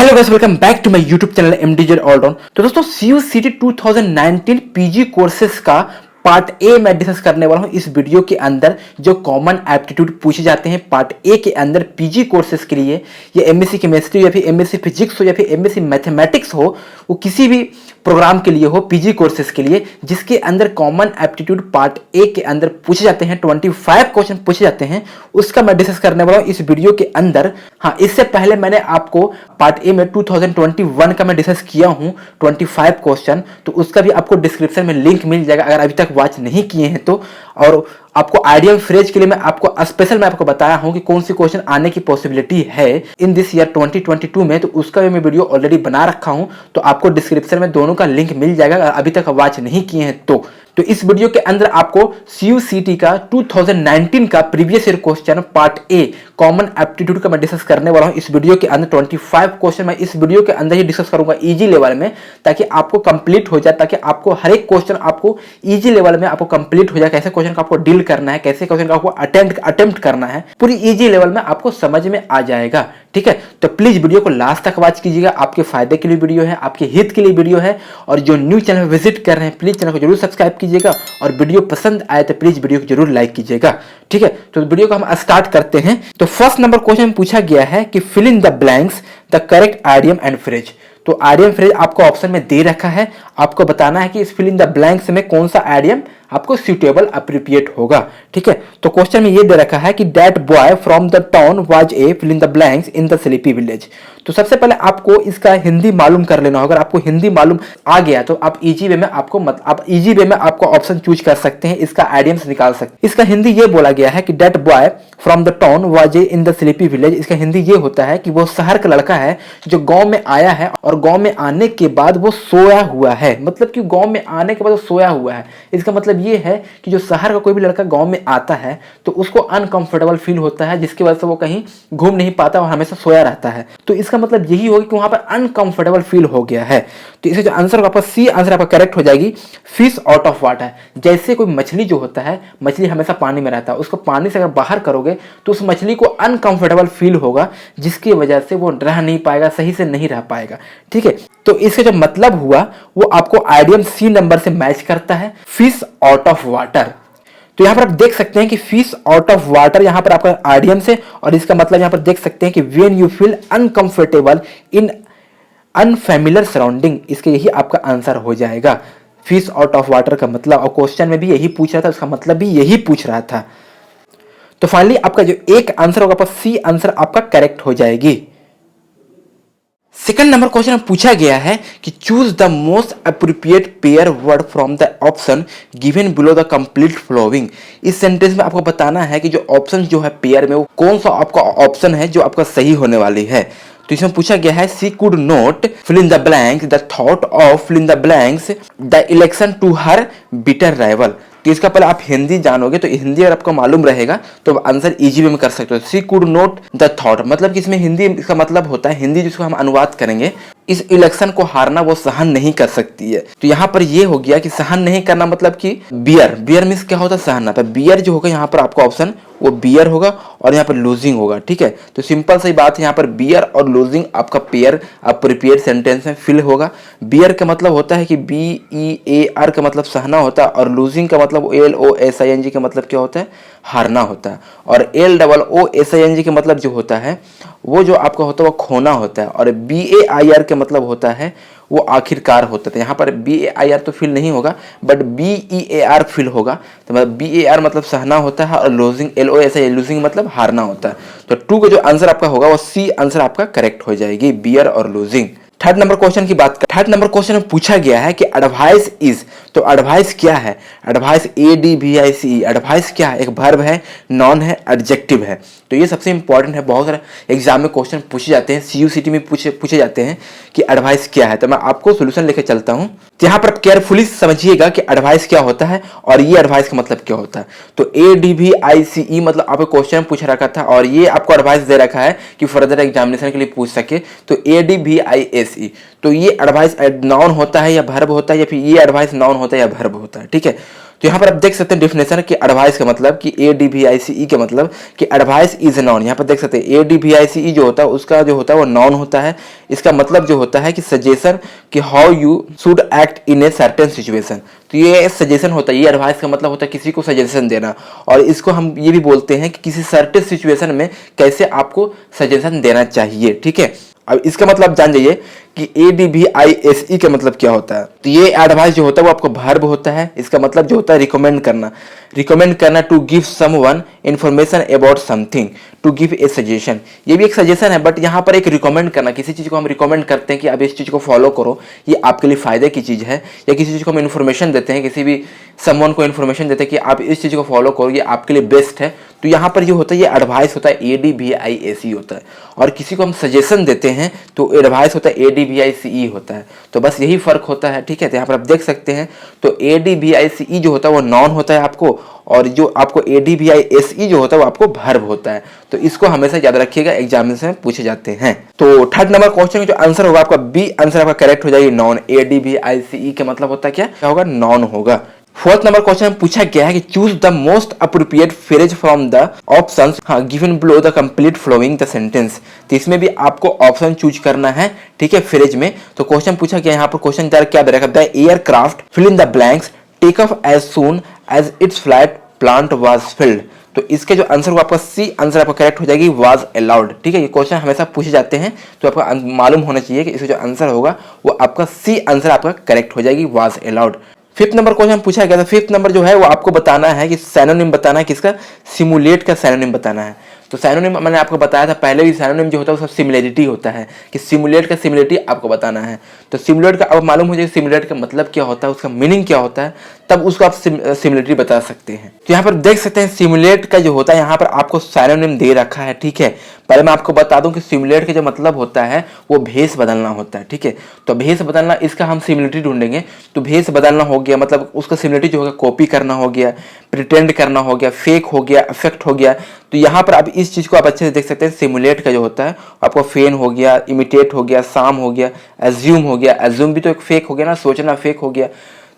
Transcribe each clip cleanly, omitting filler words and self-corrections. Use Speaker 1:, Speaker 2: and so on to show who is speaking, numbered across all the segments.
Speaker 1: Hello guys, welcome back to my YouTube channel MDJ allround. तो दोस्तों CUCT 2019 PG courses का part A मैं discuss करने वाला हूं इस वीडियो के अंदर। जो कॉमन एप्टीट्यूड पूछे जाते हैं पार्ट ए के अंदर पीजी कोर्सेज के लिए, ये एमएससी केमिस्ट्री या फिर एमएससी फिजिक्स हो या फिर एमएससी मैथमेटिक्स हो, वो किसी भी प्रोग्राम के लिए हो, पीजी कोर्सेज के लिए, जिसके अंदर कॉमन एप्टीट्यूड पार्ट ए के अंदर पूछे जाते हैं, 25 क्वेश्चन पूछे जाते हैं, उसका मैं डिस्कस करने वाला हूं इस वीडियो के अंदर। हाँ, इससे पहले मैंने आपको पार्ट ए में 2021 का मैं डिस्कस किया हूं 25 क्वेश्चन, तो उसका भी आपको डिस्क्रिप्शन में लिंक मिल जाएगा अगर अभी तक वॉच नहीं किए हैं तो। और आपको आइडियम फ्रेज के लिए मैं आपको बताया हूं कि कौन सी क्वेश्चन आने की पॉसिबिलिटी है इन दिस ईयर 2022 में, तो उसका भी मैं वीडियो ऑलरेडी बना रखा हूं, तो आपको डिस्क्रिप्शन में दोनों का लिंक मिल जाएगा अगर अभी तक वॉच नहीं किए हैं तो इस वीडियो के अंदर आपको CUCT का 2019 का previous year question part A common aptitude का मैं डिस्कस करने वाला हूं इस वीडियो के अंदर। 25 क्वेश्चन मैं इस वीडियो के अंदर ही डिस्कस करूंगा इजी लेवल में, ताकि आपको कंप्लीट हो जाए, ताकि आपको हर एक क्वेश्चन आपको इजी लेवल में आपको कंप्लीट हो जाए, कैसे क्वेश्चन का आपको डील करना है, कैसे क्वेश्चन का आपको अटेम्प्ट करना है, पूरी इजी लेवल में आपको समझ में आ जाएगा। ठीक है, तो प्लीज वीडियो को लास्ट तक वॉच कीजिएगा, आपके फायदे के लिए वीडियो है, आपके हित के लिए वीडियो है। और जो न्यू चैनल विजिट कर रहे हैं प्लीज चैनल को जरूर सब्सक्राइब कीजिएगा, और वीडियो पसंद आए तो प्लीज वीडियो को जरूर लाइक कीजिएगा। ठीक है, तो वीडियो को हम स्टार्ट करते हैं। तो फर्स्ट नंबर क्वेश्चन पूछा गया है कि fill in the blanks the correct idiom and phrase. तो आइडियम फ्रेज आपको ऑप्शन में दे रखा है, आपको बताना है कि इस फिल इन द ब्लैंक्स में कौन सा आइडियम आपको सुटेबल अप्रोप्रिएट होगा। ठीक है, तो क्वेश्चन में ये दे रखा है कि that boy from the town was a fill in the blanks in the sleepy village. तो सबसे पहले आपको इसका हिंदी मालूम कर लेना होगा। अगर आपको हिंदी मालूम आ गया तो आप इजी वे में आपको ऑप्शन चूज कर सकते हैं, इसका आइडियम्स निकाल सकते हैं। इसका हिंदी ये बोला गया है कि that boy from the town was A in the sleepy village. इसका हिंदी ये होता है कि वो शहर का लड़का है जो गांव में आया है, और गांव में आने के बाद वो सोया हुआ है। मतलब कि गांव में आने के बाद वो सोया हुआ है, इसका मतलब ये है कि जो शहर का कोई भी लड़का गांव में आता है तो उसको अनकंफर्टेबल फील होता है, जिसकी वजह से वो कहीं घूम नहीं पाता और हमेशा सोया रहता है। तो इसका मतलब यही होगा कि वहां पर अनकंफर्टेबल फील हो गया है। तो इसका जो आंसर होगा, सी आंसर आपका करेक्ट हो जाएगी, फिश आउट ऑफ वाटर। जैसे कोई मछली जो होता है, मछली हमेशा पानी में रहता है, उसको पानी से अगर बाहर करोगे तो उस मछली को अनकंफर्टेबल फील होगा, जिसकी वजह से वो रह नहीं पाएगा, सही से नहीं रह पाएगा। ठीक है, तो इसका जो मतलब हुआ वो आपको आइडियम सी नंबर से मैच करता है, फिश आउट ऑफ वाटर। तो यहां पर आप देख सकते हैं कि फिश आउट ऑफ वाटर यहां पर आपका आइडियम से, और इसका मतलब यहां पर देख सकते हैं कि when you feel uncomfortable in unfamiliar surrounding, इसके यही आपका आंसर हो जाएगा। फिश आउट ऑफ वाटर का मतलब, और क्वेश्चन में भी यही पूछ रहा था, उसका मतलब भी यही पूछ रहा था। तो फाइनली आपका जो एक आंसर होगा, सी आंसर आपका करेक्ट हो जाएगी। सेकंड नंबर क्वेश्चन पूछा गया है कि choose the most appropriate pair word from the option given below the complete following. इस सेंटेंस में आपको बताना है कि जो ऑप्शन जो है पेयर में, वो कौन सा आपका ऑप्शन है जो आपका सही होने वाली है। तो इसमें पूछा गया है she could not fill in the blanks the thought of fill in the blanks the election to her bitter rival. तो इसका पहले आप हिंदी जानोगे, तो हिंदी अगर आपको मालूम रहेगा तो आंसर इजी वे में कर सकते हो। सी कुड नॉट द थॉट, मतलब कि इसमें हिंदी इसका मतलब होता है, हिंदी जिसको हम अनुवाद करेंगे, इस इलेक्शन को हारना वो सहन नहीं कर सकती है। तो यहाँ पर ये हो गया कि सहन नहीं करना, मतलब कि बियर मींस क्या होता है, सहना। तो बियर जो होगा यहाँ पर आपका ऑप्शन वो बियर होगा, और यहाँ पर लूजिंग होगा। ठीक है, तो सिंपल सी बात है, यहाँ पर बियर और लूजिंग आपका पेयर अप्रोप्रिएट सेंटेंस में फिल होगा। बियर का मतलब होता है कि BEAR का मतलब सहना होता है, और लूजिंग का मतलब LOSING का मतलब क्या होता है, हारना होता है। और LOOSING का मतलब जो होता है वो जो आपका होता है वो खोना होता है, और BAIR का मतलब होता है वो आखिरकार होता है। यहाँ पर BAIR तो फिल नहीं होगा, बट BEAR फिल होगा। तो मतलब BAR मतलब सहना होता है, और लूजिंग लूजिंग मतलब हारना होता है। तो 2 का जो आंसर आपका होगा वो सी आंसर आपका करेक्ट हो जाएगी, बियर और लूजिंग। थर्ड नंबर क्वेश्चन की बात कर, थर्ड नंबर क्वेश्चन में पूछा गया है कि एडवाइस इज। तो एडवाइस क्या है, एडवाइस ADVICE, एडवाइस क्या है, एक वर्ब है, नॉन है, एडजेक्टिव है। तो ये सबसे इंपॉर्टेंट है, बहुत सारे एग्जाम में क्वेश्चन पूछे जाते हैं, CUCT में पूछे जाते हैं कि एडवाइस क्या है। तो मैं आपको सोल्यूशन लेकर चलता हूँ, तो यहाँ पर केयरफुली समझिएगा कि एडवाइस क्या होता है और ये एडवाइस का मतलब क्या होता है। तो ADVICE मतलब आपको क्वेश्चन पूछ रखा था, और ये आपको एडवाइस दे रखा है कि फर्दर एग्जामिनेशन के लिए पूछ सके। तो ADVICE, तो ये एडवाइस नाउन होता है या वर्ब होता है, या फिर ये एडवाइस नाउन होता है या वर्ब होता है। ठीक है, तो यहाँ पर आप देख सकते हैं डेफिनेशन कि एडवाइस का मतलब कि ADVICE के मतलब कि एडवाइस इज नॉन। यहाँ पर देख सकते हैं ADVICE जो होता है उसका जो होता है वो नॉन होता है। इसका मतलब जो होता है कि सजेशन कि how you should act in a certain situation. तो ये सजेशन होता है, ये एडवाइस का मतलब होता है किसी को सजेशन देना, और इसको हम ये भी बोलते हैं कि किसी सर्टेन सिचुएशन में कैसे आपको सजेशन देना चाहिए। ठीक है, अब इसका मतलब जान जाइए कि ADVISE का मतलब क्या होता है। तो ये एडवाइस जो होता है वो आपको वर्ब होता है। इसका मतलब जो होता है रिकमेंड करना, रिकमेंड करना to give someone information about something, to give a suggestion. ये भी एक सजेशन है, बट यहाँ पर एक रिकमेंड करना, किसी चीज़ को हम रिकमेंड करते हैं कि आप इस चीज़ को फॉलो करो, ये आपके लिए फायदे की चीज़ है, या किसी चीज़ को हम इन्फॉर्मेशन देते हैं, किसी भी समवन को इन्फॉर्मेशन देते हैं कि आप इस चीज़ को फॉलो करो, ये आपके लिए बेस्ट है। तो यहाँ पर जो होता है ये एडवाइस होता है, ADVISE होता है। और किसी को हम सजेशन देते हैं तो एडवाइस होता है, ADVICE होता है। तो बस यही फर्क होता है। ठीक है, तो यहाँ पर आप देख सकते हैं तो ADVICE जो होता है वो नॉन होता है आपको, और जो आपको ADVISE जो होता है वो आपको वर्ब होता है। तो इसको हमेशा याद रखिएगा, एग्जामिनेशन में पूछे जाते हैं। तो थर्ड नंबर क्वेश्चन का जो आंसर होगा आपका बी आंसर आपका करेक्ट हो जाएगी, नॉन। ADVICE का मतलब होता है क्या होगा, नॉन होगा। फोर्थ नंबर क्वेश्चन में पूछा गया है कि choose the most appropriate phrase from the options given below the complete following the sentence. तो इसमें भी आपको ऑप्शन चूज करना है। ठीक है, फ्रेज में तो क्वेश्चन पूछा गया, यहाँ पर क्वेश्चन क्या दे रखा है, the aircraft fill in the blanks take off as soon as its flight plant was filled. तो इसके जो आंसर होगा आपका सी आंसर आपका करेक्ट हो जाएगी, वाज अलाउड। ठीक है, ये क्वेश्चन हमेशा पूछे जाते हैं, तो आपका मालूम होना चाहिए कि इसका जो आंसर होगा वो आपका सी आंसर आपका करेक्ट हो जाएगी, was allowed. Fifth number question पूछा गया था, फिफ्थ नंबर जो है वो आपको बताना है कि सैनोनिम बताना है किसका, सिमुलेट का सैनोनिम बताना है। तो सैनोनिम मैंने आपको बताया था पहले भी, सैनोनिम जो होता है वो सब सिमिलरिटी होता है, कि सिमुलेट का सिमिलरिटी आपको बताना है। तो सिमुलेट का अब मालूम हो जाए सिमुलेट का मतलब क्या होता है, उसका मीनिंग क्या होता है, तब उसको आप सिमिलरिटी बता सकते हैं। तो यहाँ पर देख सकते हैं सिमुलेट का जो होता है यहाँ पर आपको सैनोनिम दे रखा है। ठीक है, पहले मैं आपको बता दूं कि सिमुलेट का जो मतलब होता है वो भेष बदलना होता है। ठीक है, तो भेष बदलना इसका हम सिमिलरिटी ढूंढेंगे। तो भेष बदलना हो गया मतलब उसका सिमिलरिटी जो होगा कॉपी करना हो गया, प्रिटेंड करना हो गया, फेक हो गया, अफेक्ट हो गया। तो यहाँ पर आप इस चीज को आप अच्छे से देख सकते हैं, सिमुलेट का जो होता है आपको फेन हो गया, इमिटेट हो गया, साम हो गया, एज्यूम हो गया। एज्यूम भी तो एक फेक हो गया ना, सोचना फेक हो गया।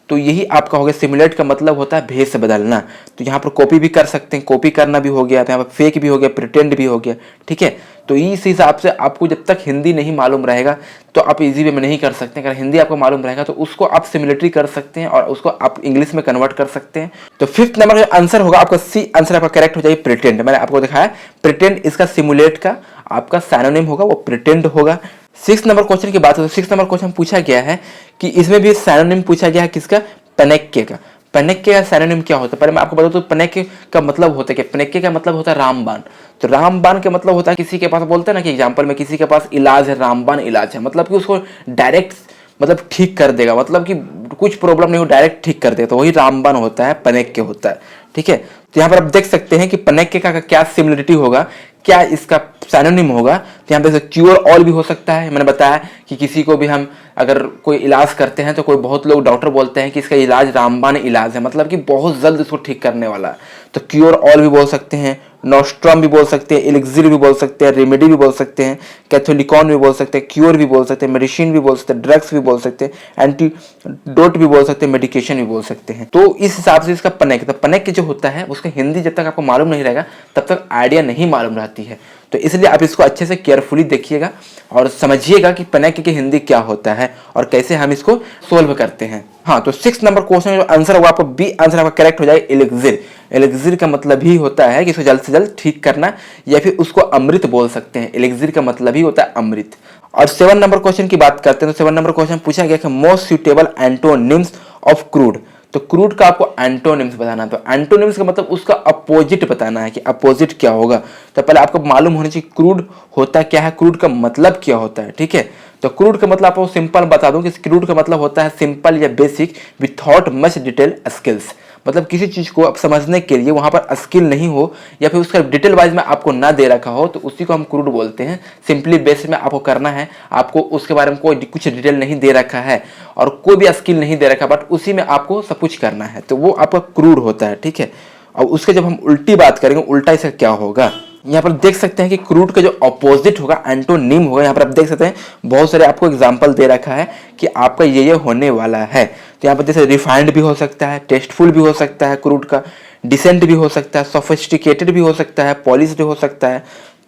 Speaker 1: तो यही आपका हो गया सिमुलेट का मतलब होता है भेष बदलना। तो यहाँ पर कॉपी भी कर सकते हैं, कॉपी करना भी हो गया, तो यहाँ पर फेक भी हो गया, प्रिटेंड भी हो गया। ठीक है, तो इस हिसाब से आपको जब तक हिंदी नहीं मालूम रहेगा तो आप इजी वे में नहीं कर सकते। अगर हिंदी आपको मालूम रहेगा तो उसको आप सिमिलरिटी कर सकते हैं और उसको आप इंग्लिश में कन्वर्ट कर सकते हैं। तो फिफ्थ नंबर का आंसर होगा आपका सी आंसर आपका करेक्ट हो जाएगी, प्रिटेंड। मैंने आपको दिखाया प्रिटेंड इसका सिमुलेट का आपका सैनोनिम होगा, वो प्रिटेंड होगा। सिक्स नंबर क्वेश्चन की बात हो तो सिक्स नंबर क्वेश्चन पूछा गया है कि इसमें भी सैनोनिम पूछा गया है किसका, पेनेक्के का। पेनेक्के का सैनोनिम क्या होता है, पहले मैं आपको बता दूं। तो पेनेक्के का मतलब होता है क्या, पेनेक्के का मतलब होता है रामबाण। तो रामबाण का मतलब होता है किसी के पास, बोलते हैं ना कि एग्जांपल में किसी के पास इलाज है, रामबाण इलाज है, मतलब कि उसको डायरेक्ट मतलब ठीक कर देगा, मतलब कि कुछ प्रॉब्लम नहीं हो डायरेक्ट ठीक कर देगा, तो वही रामबाण होता है, पेनेक्के होता है। ठीक है, तो यहाँ पर आप देख सकते हैं कि पेनेक्के का क्या सिमिलरिटी होगा, क्या इसका सैनोनिम होगा। तो यहाँ पे क्योर ऑल भी हो सकता है। मैंने बताया कि किसी को भी हम अगर कोई इलाज करते हैं तो कोई बहुत लोग डॉक्टर बोलते हैं कि इसका इलाज रामबाण इलाज है, मतलब कि बहुत जल्द इसको ठीक करने वाला है। तो क्योर ऑल भी बोल सकते हैं, नोस्ट्रम भी बोल सकते हैं, एलिक्सिर भी बोल सकते हैं, रेमेडी भी बोल सकते हैं, कैथोलिकॉन भी बोल सकते हैं, क्योर भी बोल सकते हैं, मेडिसिन भी बोल सकते हैं, ड्रग्स भी बोल सकते हैं, एंटीडोट भी बोल सकते हैं, मेडिकेशन भी बोल सकते हैं। तो इस हिसाब से इसका पनेक, तो पनेक जो होता है उसका हिंदी जब तक आपको मालूम नहीं रहेगा तब तक आइडिया नहीं मालूम रहती है। तो इसलिए आप इसको अच्छे से केयरफुली देखिएगा और समझिएगा कि पनेक की हिंदी क्या होता है और कैसे हम इसको सोल्व करते हैं। हाँ, तो सिक्स नंबर क्वेश्चन जो आंसर होगा आपको बी आंसर आपका करेक्ट हो जाएगा, एलिक्सिर। एलिक्सिर का मतलब ही होता है कि इसको जल्द से जल्द ठीक करना, या फिर उसको अमृत बोल सकते हैं। एलिक्सिर का मतलब ही होता है अमृत। और सेवन नंबर क्वेश्चन की बात करते हैं तो सेवन नंबर क्वेश्चन पूछा गया कि most suitable antonyms of crude. तो क्रूड का आपको एंटोनिम्स बताना है। तो एंटोनिम्स का मतलब उसका अपोजिट बताना है कि अपोजिट क्या होगा। तो पहले आपको मालूम होना चाहिए क्रूड होता क्या है, क्रूड का मतलब क्या होता है। ठीक है, तो क्रूड का मतलब आपको सिंपल बता दूं कि क्रूड का मतलब होता है सिंपल या basic without much detail skills. मतलब किसी चीज को आप समझने के लिए वहां पर स्किल नहीं हो या फिर उसका डिटेल वाइज में आपको ना दे रखा हो तो उसी को हम क्रूड बोलते हैं। सिंपली बेसिक में आपको करना है, आपको उसके बारे में कोई कुछ डिटेल नहीं दे रखा है और कोई भी स्किल नहीं दे रखा, बट उसी में आपको सब कुछ करना है, तो वो आपका क्रूड होता है। ठीक है, और उसके जब हम उल्टी बात करेंगे, उल्टा इसका क्या होगा, यहाँ पर देख सकते हैं कि क्रूड का जो अपोजिट होगा एंटोनिम होगा। यहाँ पर आप देख सकते हैं बहुत सारे आपको एग्जांपल दे रखा है कि आपका ये होने वाला है। तो यहाँ पर जैसे रिफाइंड भी हो सकता है, टेस्टफुल भी हो सकता है क्रूड का, डिसेंट भी हो सकता है, सोफिस्टिकेटेड भी हो सकता है, पॉलिश्ड हो सकता है,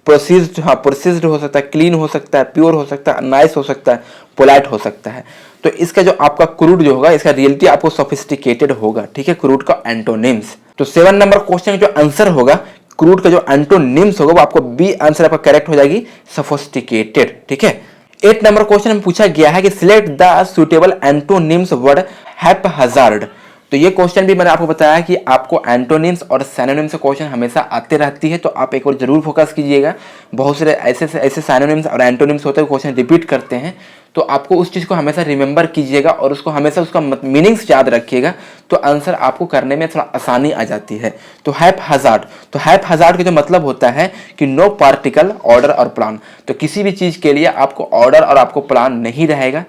Speaker 1: प्रोसेस्ड हो सकता है, क्लीन हो सकता है, प्योर हो सकता है, नाइस हो सकता है, पोलाइट हो सकता है। तो इसका जो आपका क्रूड जो होगा इसका रियलिटी आपको सोफिस्टिकेटेड होगा, ठीक है, क्रूड का एंटोनिम्स। तो 7 नंबर क्वेश्चन जो आंसर होगा क्रूड का जो एंटोनिम्स होगा वो आपको बी आंसर आपका करेक्ट हो जाएगी, सोफिस्टिकेटेड, ठीक है। 8 नंबर क्वेश्चन में पूछा गया है कि select the suitable antonyms word haphazard. तो ये क्वेश्चन भी मैंने आपको बताया कि आपको एंटोनिम्स और सिनोनिम्स से क्वेश्चन हमेशा आते रहती है, तो आप एक बार जरूर फोकस कीजिएगा। बहुत सारे ऐसे सिनोनिम्स और एंटोनिम्स होते हैं क्वेश्चन रिपीट करते हैं, तो आपको उस चीज़ को हमेशा रिमेंबर कीजिएगा और उसको हमेशा उसका मीनिंग्स याद रखिएगा, तो आंसर आपको करने में थोड़ा आसानी आ जाती है। तो हैपहजार्ड, तो हैपहजार्ड का जो मतलब होता है कि नो पार्टिकल ऑर्डर और प्लान। तो किसी भी चीज़ के लिए आपको ऑर्डर और आपको प्लान नहीं रहेगा,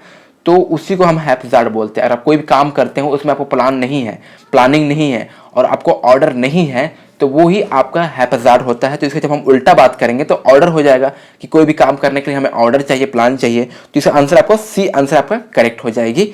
Speaker 1: तो उसी को हम हैपहजार्ड बोलते हैं। अगर आप कोई भी काम करते हो उसमें आपको प्लान नहीं है, प्लानिंग नहीं है और आपको ऑर्डर नहीं है, तो वो ही आपका हैपहजार्ड होता है। तो इसके जब हम उल्टा बात करेंगे तो ऑर्डर हो जाएगा कि कोई भी काम करने के लिए हमें ऑर्डर चाहिए, प्लान चाहिए, तो इसका आंसर आपको सी आंसर आपका करेक्ट हो जाएगी।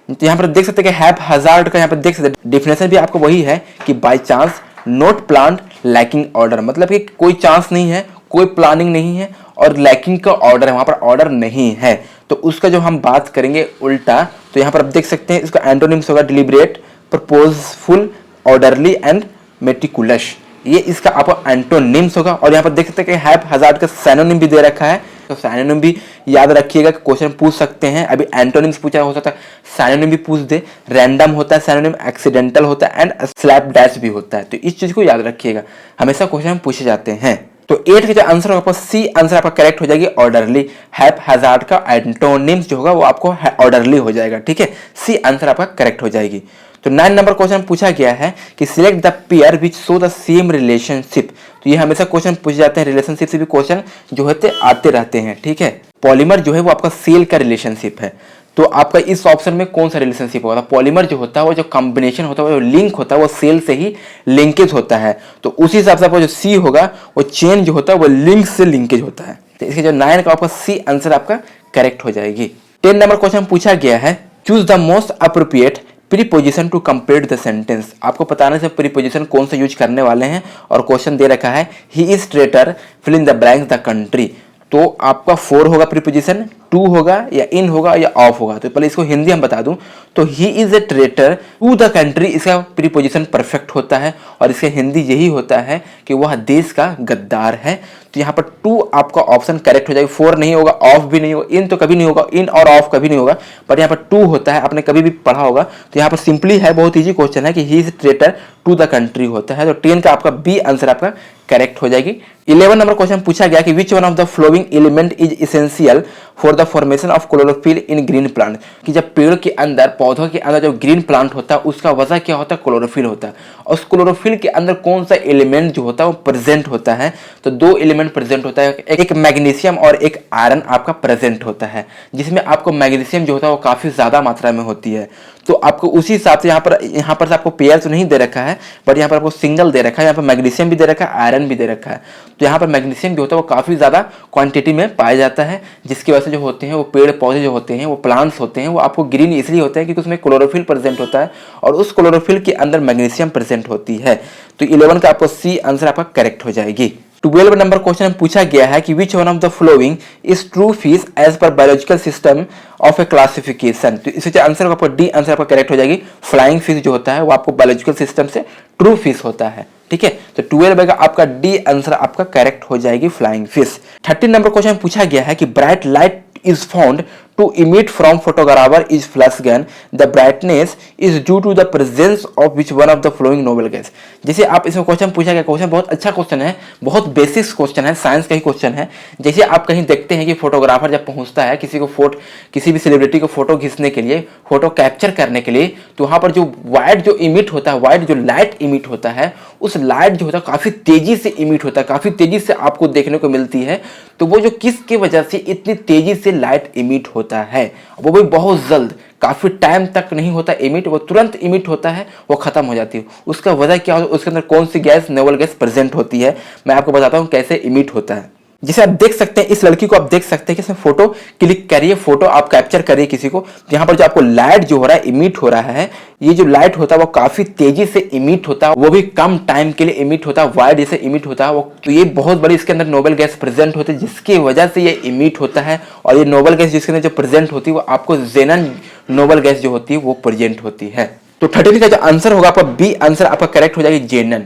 Speaker 1: तो यहाँ पर देख सकते हैं कि हैपहजार्ड का यहाँ पर देख सकते हैं डिफिनेशन भी आपको वही है कि by chance, not planned, lacking order. मतलब कि कोई चांस नहीं है, कोई प्लानिंग नहीं है और लैकिंग का ऑर्डर है, वहां पर ऑर्डर नहीं है। तो उसका जो हम बात करेंगे उल्टा, तो यहाँ पर आप देख सकते हैं इसका एंटोनिम्स होगा डिलिब्रेट, प्रपोजफुल, ऑर्डरली एंड मेटिकुलस। ये इसका आपका एंटोनिम्स होगा। और यहाँ पर देख सकते हैं कि हैपहजार्ड का सिनोनिम भी दे रखा है, तो सिनोनिम भी याद रखिएगा कि क्वेश्चन पूछ सकते हैं। अभी एंटोनिम्स पूछा हो सकता है, सिनोनिम भी पूछ दे। रैंडम होता है सिनोनिम, एक्सीडेंटल होता है एंड स्लैप डैश भी होता है। तो इस चीज को याद रखिएगा, हमेशा क्वेश्चन पूछे जाते हैं। तो 8 का जो आंसर होगा सी आंसर आपका करेक्ट हो जाएगी, ऑर्डरली। हैपहजार्ड का एंटोनिम्स जो होगा वो आपको ऑर्डरली हो जाएगा, ठीक है, सी आंसर आपका करेक्ट हो जाएगी। तो 9 नंबर क्वेश्चन पूछा गया है कि select the pair which show the same relationship. तो ये हमेशा क्वेश्चन पूछे जाते हैं, रिलेशनशिप से भी क्वेश्चन जो होते आते रहते हैं, ठीक है। पॉलीमर जो है वो आपका सेल का रिलेशनशिप है, तो आपका इस ऑप्शन में कौन सा रिलेशनशिप होगा? पॉलीमर जो होता है वो जो कॉम्बिनेशन होता है, वो जो लिंक होता है वो सेल से ही लिंकेज होता है। तो उसी हिसाब से आपका जो सी होगा वो चेन जो होता है वो लिंक से लिंकेज होता है। तो इसके जो 9 का आपका सी आंसर आपका करेक्ट हो जाएगी। 10 नंबर क्वेश्चन पूछा गया है choose the most appropriate preposition to complete the sentence. आपको बताने से प्रीपोजिशन कौन सा यूज करने वाले हैं, और क्वेश्चन दे रखा है he is traitor fill in the blanks the country. तो आपका 4 होगा प्रीपोजिशन, 2 होगा या इन होगा या ऑफ होगा। तो पहले इसको हिंदी हम बता दूं, तो he is a traitor to the country, इसका प्रीपोजिशन परफेक्ट होता है और इसका हिंदी यही होता है कि वह देश का गद्दार है। तो यहाँ पर 2 आपका ऑप्शन करेक्ट हो जाएगा। 4 नहीं होगा, ऑफ भी नहीं होगा, इन तो कभी नहीं होगा, इन और ऑफ कभी नहीं होगा, पर यहाँ पर 2 होता है, आपने कभी भी पढ़ा होगा। तो यहाँ पर सिंपली है, बहुत ईजी क्वेश्चन है कि he is traitor to the country होता है। तो 10 का आपका बी आंसर आपका करेक्ट हो जाएगी। 11 नंबर क्वेश्चन पूछा गया कि which one of the flowing element is essential for the formation of chlorophyll in green plant. कि जब पेड़ के अंदर, पौधों के अंदर जब ग्रीन प्लांट होता है उसका वजह क्या होता है? क्लोरोफिल होता है। और उस क्लोरोफिल के अंदर कौन सा एलिमेंट जो होता है वो प्रेजेंट होता है? तो 2 एलिमेंट प्रेजेंट होता है, एक मैग्नीशियम और एक आयरन आपका प्रेजेंट होता है, जिसमें आपको मैग्नीशियम जो होता है वो काफी ज्यादा मात्रा में होती है। तो आपको उसी हिसाब से यहाँ पर आपको पेयर तो नहीं दे रखा है, बट यहाँ पर आपको सिंगल दे रखा है। यहाँ पर मैग्नीशियम भी दे रखा है, आयरन भी दे रखा है। तो यहाँ पर मैग्नीशियम जो होता है वो काफी ज्यादा क्वांटिटी में पाया जाता है, जिसकी वजह से जो होते हैं वो पेड़ पौधे जो होते हैं, वो प्लांट्स होते हैं, वो आपको ग्रीन इसलिए होता है क्योंकि उसमें क्लोरोफिल प्रेजेंट होता है और उस क्लोरोफिल के अंदर मैग्नीशियम प्रेजेंट होती है। तो 11 का आपको सी आंसर आपका करेक्ट हो जाएगी। 12 नंबर क्वेश्चन पूछा गया है कि which one of the following is true fish as per biological system of a classification. तो इससे आंसर आपका डी आंसर आपका करेक्ट हो जाएगी। फ्लाइंग फिश जो होता है वो आपको बायोलॉजिकल सिस्टम से ट्रू फिश होता है, ठीक है। तो 12 का आपका डी आंसर आपका करेक्ट हो जाएगी, फ्लाइंग फिश। 13 नंबर क्वेश्चन पूछा गया है कि bright light is found to emit from photographer is flash gun. The brightness is due to the presence of which one of the following noble gas. जैसे आप इसमें question पूछा गया, question बहुत अच्छा क्वेश्चन है, बहुत बेसिक क्वेश्चन है, साइंस का ही क्वेश्चन है। जैसे आप कहीं देखते हैं कि फोटोग्राफर जब पहुंचता है किसी भी सेलिब्रिटी को फोटो खींचने के लिए, फोटो कैप्चर करने के लिए, तो वहां पर जो वाइट जो इमिट होता है, वाइट जो लाइट इमिट होता है, उस लाइट जो होता है काफी तेजी से इमिट होता है, काफी तेजी से आपको देखने को मिलती है। तो वो जो किसकी वजह से इतनी तेजी से लाइट इमिट होती होता है, वो भी बहुत जल्द, काफ़ी टाइम तक नहीं होता इमिट, वो तुरंत इमिट होता है, वो खत्म हो जाती है। उसका वजह क्या होता है, उसके अंदर कौन सी गैस, नोबल गैस प्रेजेंट होती है, मैं आपको बताता हूँ कैसे इमिट होता है। जिसे आप देख सकते हैं, इस लड़की को आप देख सकते हैं कि इसमें फोटो क्लिक करिए, फोटो आप कैप्चर करिए किसी को, यहाँ पर जो आपको लाइट जो हो रहा है, इमिट हो रहा है, ये जो लाइट होता है वो काफी तेजी से इमिट होता है, वो भी कम टाइम के लिए इमिट होता है, वायर जैसे इमिट होता है वो। तो ये बहुत बड़ी इसके अंदर नोबल गैस प्रेजेंट होती है, जिसकी वजह से ये इमिट होता है। और ये नोबल गैस जिसके अंदर जो प्रेजेंट होती है वो आपको जेनन नोबल गैस जो होती है वो प्रेजेंट होती है। तो 13 का जो आंसर होगा आपका बी आंसर आपका करेक्ट हो जाएगी, जेनन।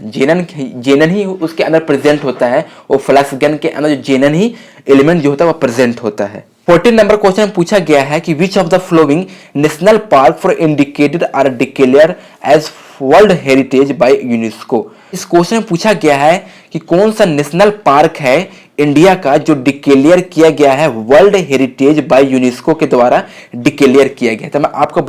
Speaker 1: जेनन ही उसके अंदर प्रेजेंट होता है, वो फ्लैश गन के अंदर जो जेनन ही एलिमेंट जो होता है वो प्रेजेंट होता है। 14 नंबर क्वेश्चन पूछा गया है कि which of the following national park for indicated are declare as world heritage by UNESCO. इस क्वेश्चन में पूछा गया है कि कौन सा नेशनल पार्क है इंडिया का जो डिक्लेयर किया गया है वर्ल्ड हेरिटेज बाय यूनेस्को के द्वारा डिक्लेयर किया गया। तो मैं आपको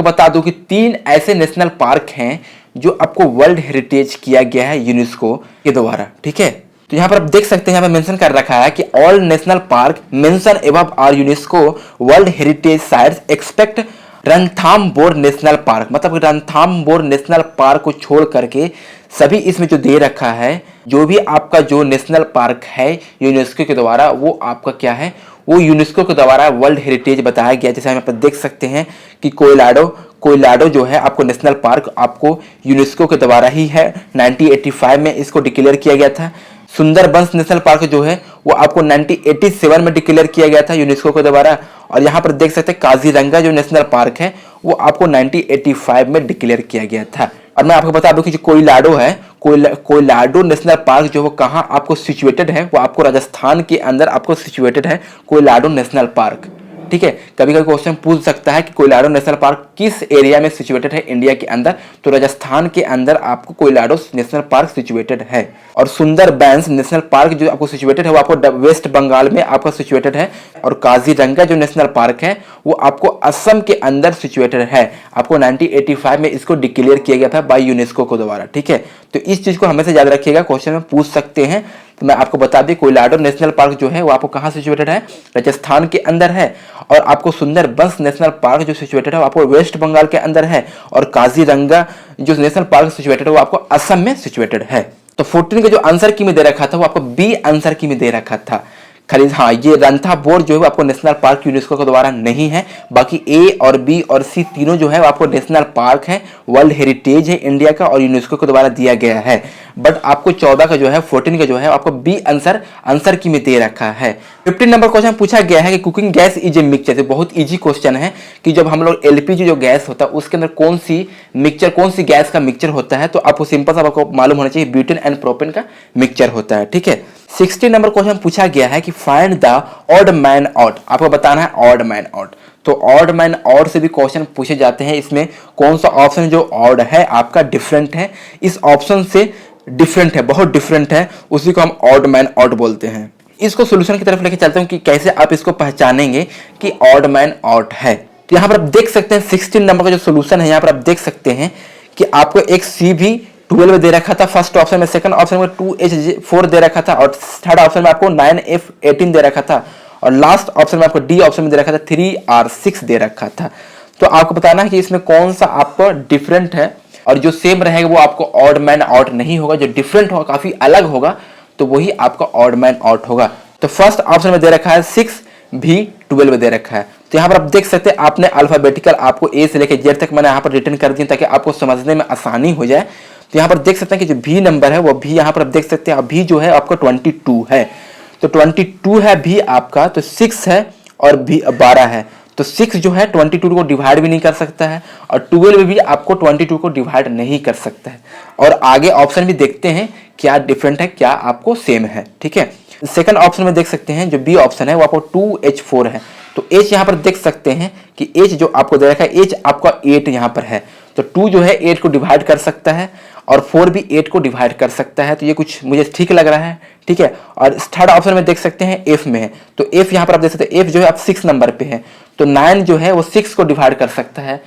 Speaker 1: बता दूं कि 3 ऐसे नेशनल पार्क हैं जो आपको वर्ल्ड हेरिटेज किया गया है यूनेस्को के द्वारा, ठीक है। तो यहाँ पर आप देख सकते हैं, यहाँ पर मेंशन कर रखा है कि all national park mention above are UNESCO world heritage sites expect Ranthambore national park. मतलब रणथाम्बोर नेशनल पार्क को छोड़ करके सभी इसमें जो दे रखा है, जो भी आपका जो नेशनल पार्क है यूनेस्को के द्वारा, वो आपका क्या है, वो यूनेस्को के द्वारा वर्ल्ड हेरिटेज बताया गया। जैसे हम यहाँ पर देख सकते हैं कि कोयलाडो जो है आपको नेशनल पार्क आपको यूनेस्को के द्वारा ही है, 1985 में इसको डिक्लेयर किया गया था। सुंदरबंस नेशनल पार्क जो है वो आपको 1987 में डिक्लेयर किया गया था यूनेस्को के द्वारा। और यहाँ पर देख सकते हैं काजीरंगा जो नेशनल पार्क है वो आपको 1985 में डिक्लेयर किया गया था। और मैं आपको बता दूं कि जो कोयलाडो है, कोयलाडो नेशनल पार्क जो वो कहाँ आपको सिचुएटेड है, वो आपको राजस्थान के अंदर आपको सिचुएटेड है कोयलाडो नेशनल पार्क, ठीक है। कभी कभी क्वेश्चन पूछ सकता है कि कोयलाडो नेशनल पार्क किस एरिया में सिचुएटेड है इंडिया के अंदर, तो राजस्थान के अंदर आपको कोयलाडो नेशनल पार्क सिचुएटेड है। और सुंदरबंस नेशनल पार्क जो आपको सिचुएटेड है वो आपको वेस्ट बंगाल में आपका सिचुएटेड है। और काजीरंगा जो नेशनल पार्क है वो आपको असम के अंदर सिचुएटेड है, आपको 1985 में इसको डिक्लेयर किया गया था बाय यूनेस्को के द्वारा, ठीक है। तो इस चीज को हमेशा याद रखिएगा, क्वेश्चन में पूछ सकते हैं। तो मैं आपको बता दें कोयलाडो नेशनल पार्क जो है वो आपको कहाँ सिचुएटेड है, राजस्थान के अंदर है। और आपको सुंदरबंस नेशनल पार्क जो सिचुएटेड है वो आपको वेस्ट बंगाल के अंदर है। और काजीरंगा जो नेशनल पार्क सिचुएटेड है वो आपको असम में सिचुएटेड है। तो 14 का जो आंसर की में दे रखा था वो आपको बी आंसर की में दे रखा था खाली। हाँ, ये रणथाम्बोर जो है वो आपको नेशनल पार्क यूनेस्को के द्वारा नहीं है, बाकी ए और बी और सी तीनों जो है वो आपको नेशनल पार्क है, वर्ल्ड हेरिटेज है इंडिया का और यूनेस्को के द्वारा दिया गया है। बट आपको 14 का जो है 14 का जो है आपको बी आंसर की में दे रखा है। 15 नंबर क्वेश्चन पूछा गया है कि cooking gas is a mixture. बहुत इजी क्वेश्चन है कि जब हम लोग एलपीजी जो गैस होता है उसके अंदर कौन सी गैस का मिक्सचर होता है, तो आपको सिंपल सा आपको मालूम होना चाहिए ब्यूटेन एंड प्रोपेन का मिक्सचर होता है, ठीक है। 16 नंबर क्वेश्चन पूछा गया है कि find the odd man out. आपको बताना है ऑड मैन आउट। तो ऑड मैन आउट से भी क्वेश्चन पूछे जाते हैं। इसमें कौन सा ऑप्शन जो ऑड है आपका डिफरेंट है, इस ऑप्शन से डिफरेंट है, बहुत डिफरेंट है, उसी को हम ऑड मैन आउट बोलते हैं। इसको सोल्यूशन की तरफ लेके चलते हैं कि कैसे आप इसको पहचानेंगे कि ऑड मैन आउट है। तो यहाँ पर आप देख सकते हैं 16 नंबर का जो सोल्यूशन है, यहाँ पर आप देख सकते हैं कि आपको एक CV12 दे रखा था फर्स्ट ऑप्शन में, सेकंड ऑप्शन में 2H4 दे रखा था, और थर्ड ऑप्शन में आपको 9F18 दे रखा था, और लास्ट ऑप्शन में आपको डी ऑप्शन में दे रखा था 3R6 दे रखा था। तो आपको बताना है कि इसमें कौन सा आपको डिफरेंट है, और जो सेम रहेगा वो आपको ऑड मैन आउट नहीं होगा, जो डिफरेंट होगा काफी अलग होगा तो वही आपका ऑड मैन आउट होगा। तो फर्स्ट ऑप्शन में दे रखा है 6B12 दे रखा है। तो यहाँ पर आप देख सकते हैं आपने अल्फाबेटिकल आपको ए से लेकर जेड तक मैंने यहाँ पर रिटर्न कर दिया ताकि आपको समझने में आसानी हो जाए। तो यहाँ पर देख सकते हैं कि जो भी नंबर है वो भी यहाँ पर आप देख सकते हैं अभी जो है आपका 22 है, तो 22 है भी आपका, तो 6 है और भी 12 है। तो 6 जो है 22 को डिवाइड भी नहीं कर सकता है, और 12 भी आपको 22 को डिवाइड नहीं कर सकता है। और आगे ऑप्शन भी देखते हैं क्या डिफरेंट है, क्या आपको सेम है, ठीक है। सेकंड ऑप्शन में देख सकते हैं जो बी ऑप्शन है वो आपको 2H4 है। तो H यहाँ पर देख सकते हैं कि H जो आपको दे रखा है H आपका 8 यहाँ पर है, तो 2 जो है 8 को डिवाइड कर सकता है और 4 भी 8 को डिवाइड कर सकता है। तो ये कुछ मुझे ठीक लग रहा है, ठीक है। और थर्ड ऑप्शन में देख सकते हैं F में है, तो F यहाँ पर आप देख सकते हैं F जो है आप 6 नंबर पे है, तो 9 जो है वो 6 को डिवाइड कर सकता है,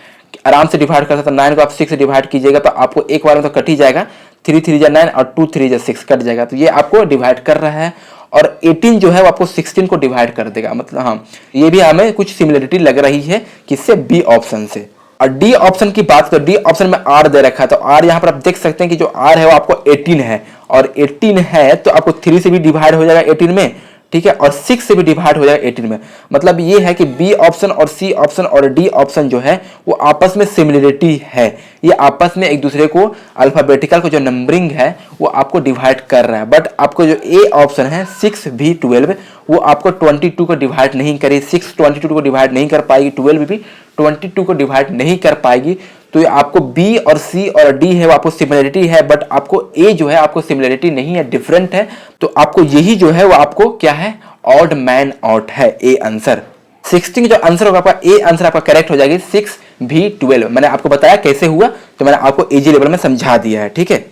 Speaker 1: आराम से डिवाइड कर सकता है। 9 को आप 6 से डिवाइड कीजिएगा तो आपको एक बार में तो कट ही जाएगा, 3 3 जा 9 और 2 3 जा 6 कट जाएगा, तो ये आपको डिवाइड कर रहा है। और 18 जो है वो आपको 16 को डिवाइड कर देगा। मतलब हाँ, ये भी हमें कुछ सिमिलरिटी लग रही है किससे, बी ऑप्शन से। और डी ऑप्शन की बात करें, डी ऑप्शन में आर दे रखा है, तो आर यहाँ पर आप देख सकते हैं कि जो आर है वो आपको 18 है, और 18 है तो आपको 3 से भी डिवाइड हो जाएगा 18 में, ठीक है, और 6 से भी डिवाइड हो जाएगा 18 में। मतलब ये है कि बी ऑप्शन और सी ऑप्शन और डी ऑप्शन जो है वो आपस में सिमिलरिटी है, ये आपस में एक दूसरे को अल्फाबेटिकल को जो नंबरिंग है वो आपको डिवाइड कर रहा है। बट आपको जो ए ऑप्शन है 6v12 वो आपको 22 को डिवाइड नहीं करे, 6 22 को डिवाइड नहीं कर पाएगी, 12 भी 22 को डिवाइड नहीं कर पाएगी। तो ये आपको बी और सी और डी है वो आपको सिमिलरिटी है, बट आपको ए जो है आपको सिमिलरिटी नहीं है, डिफरेंट है। तो आपको यही जो है वो आपको क्या है, ऑड मैन आउट है ए आंसर। 16 जो आंसर होगा आपका, ए आंसर आपका करेक्ट हो जाएगी 6v12। मैंने आपको बताया कैसे हुआ, तो मैंने आपको इजी लेवल में समझा दिया है, ठीक है।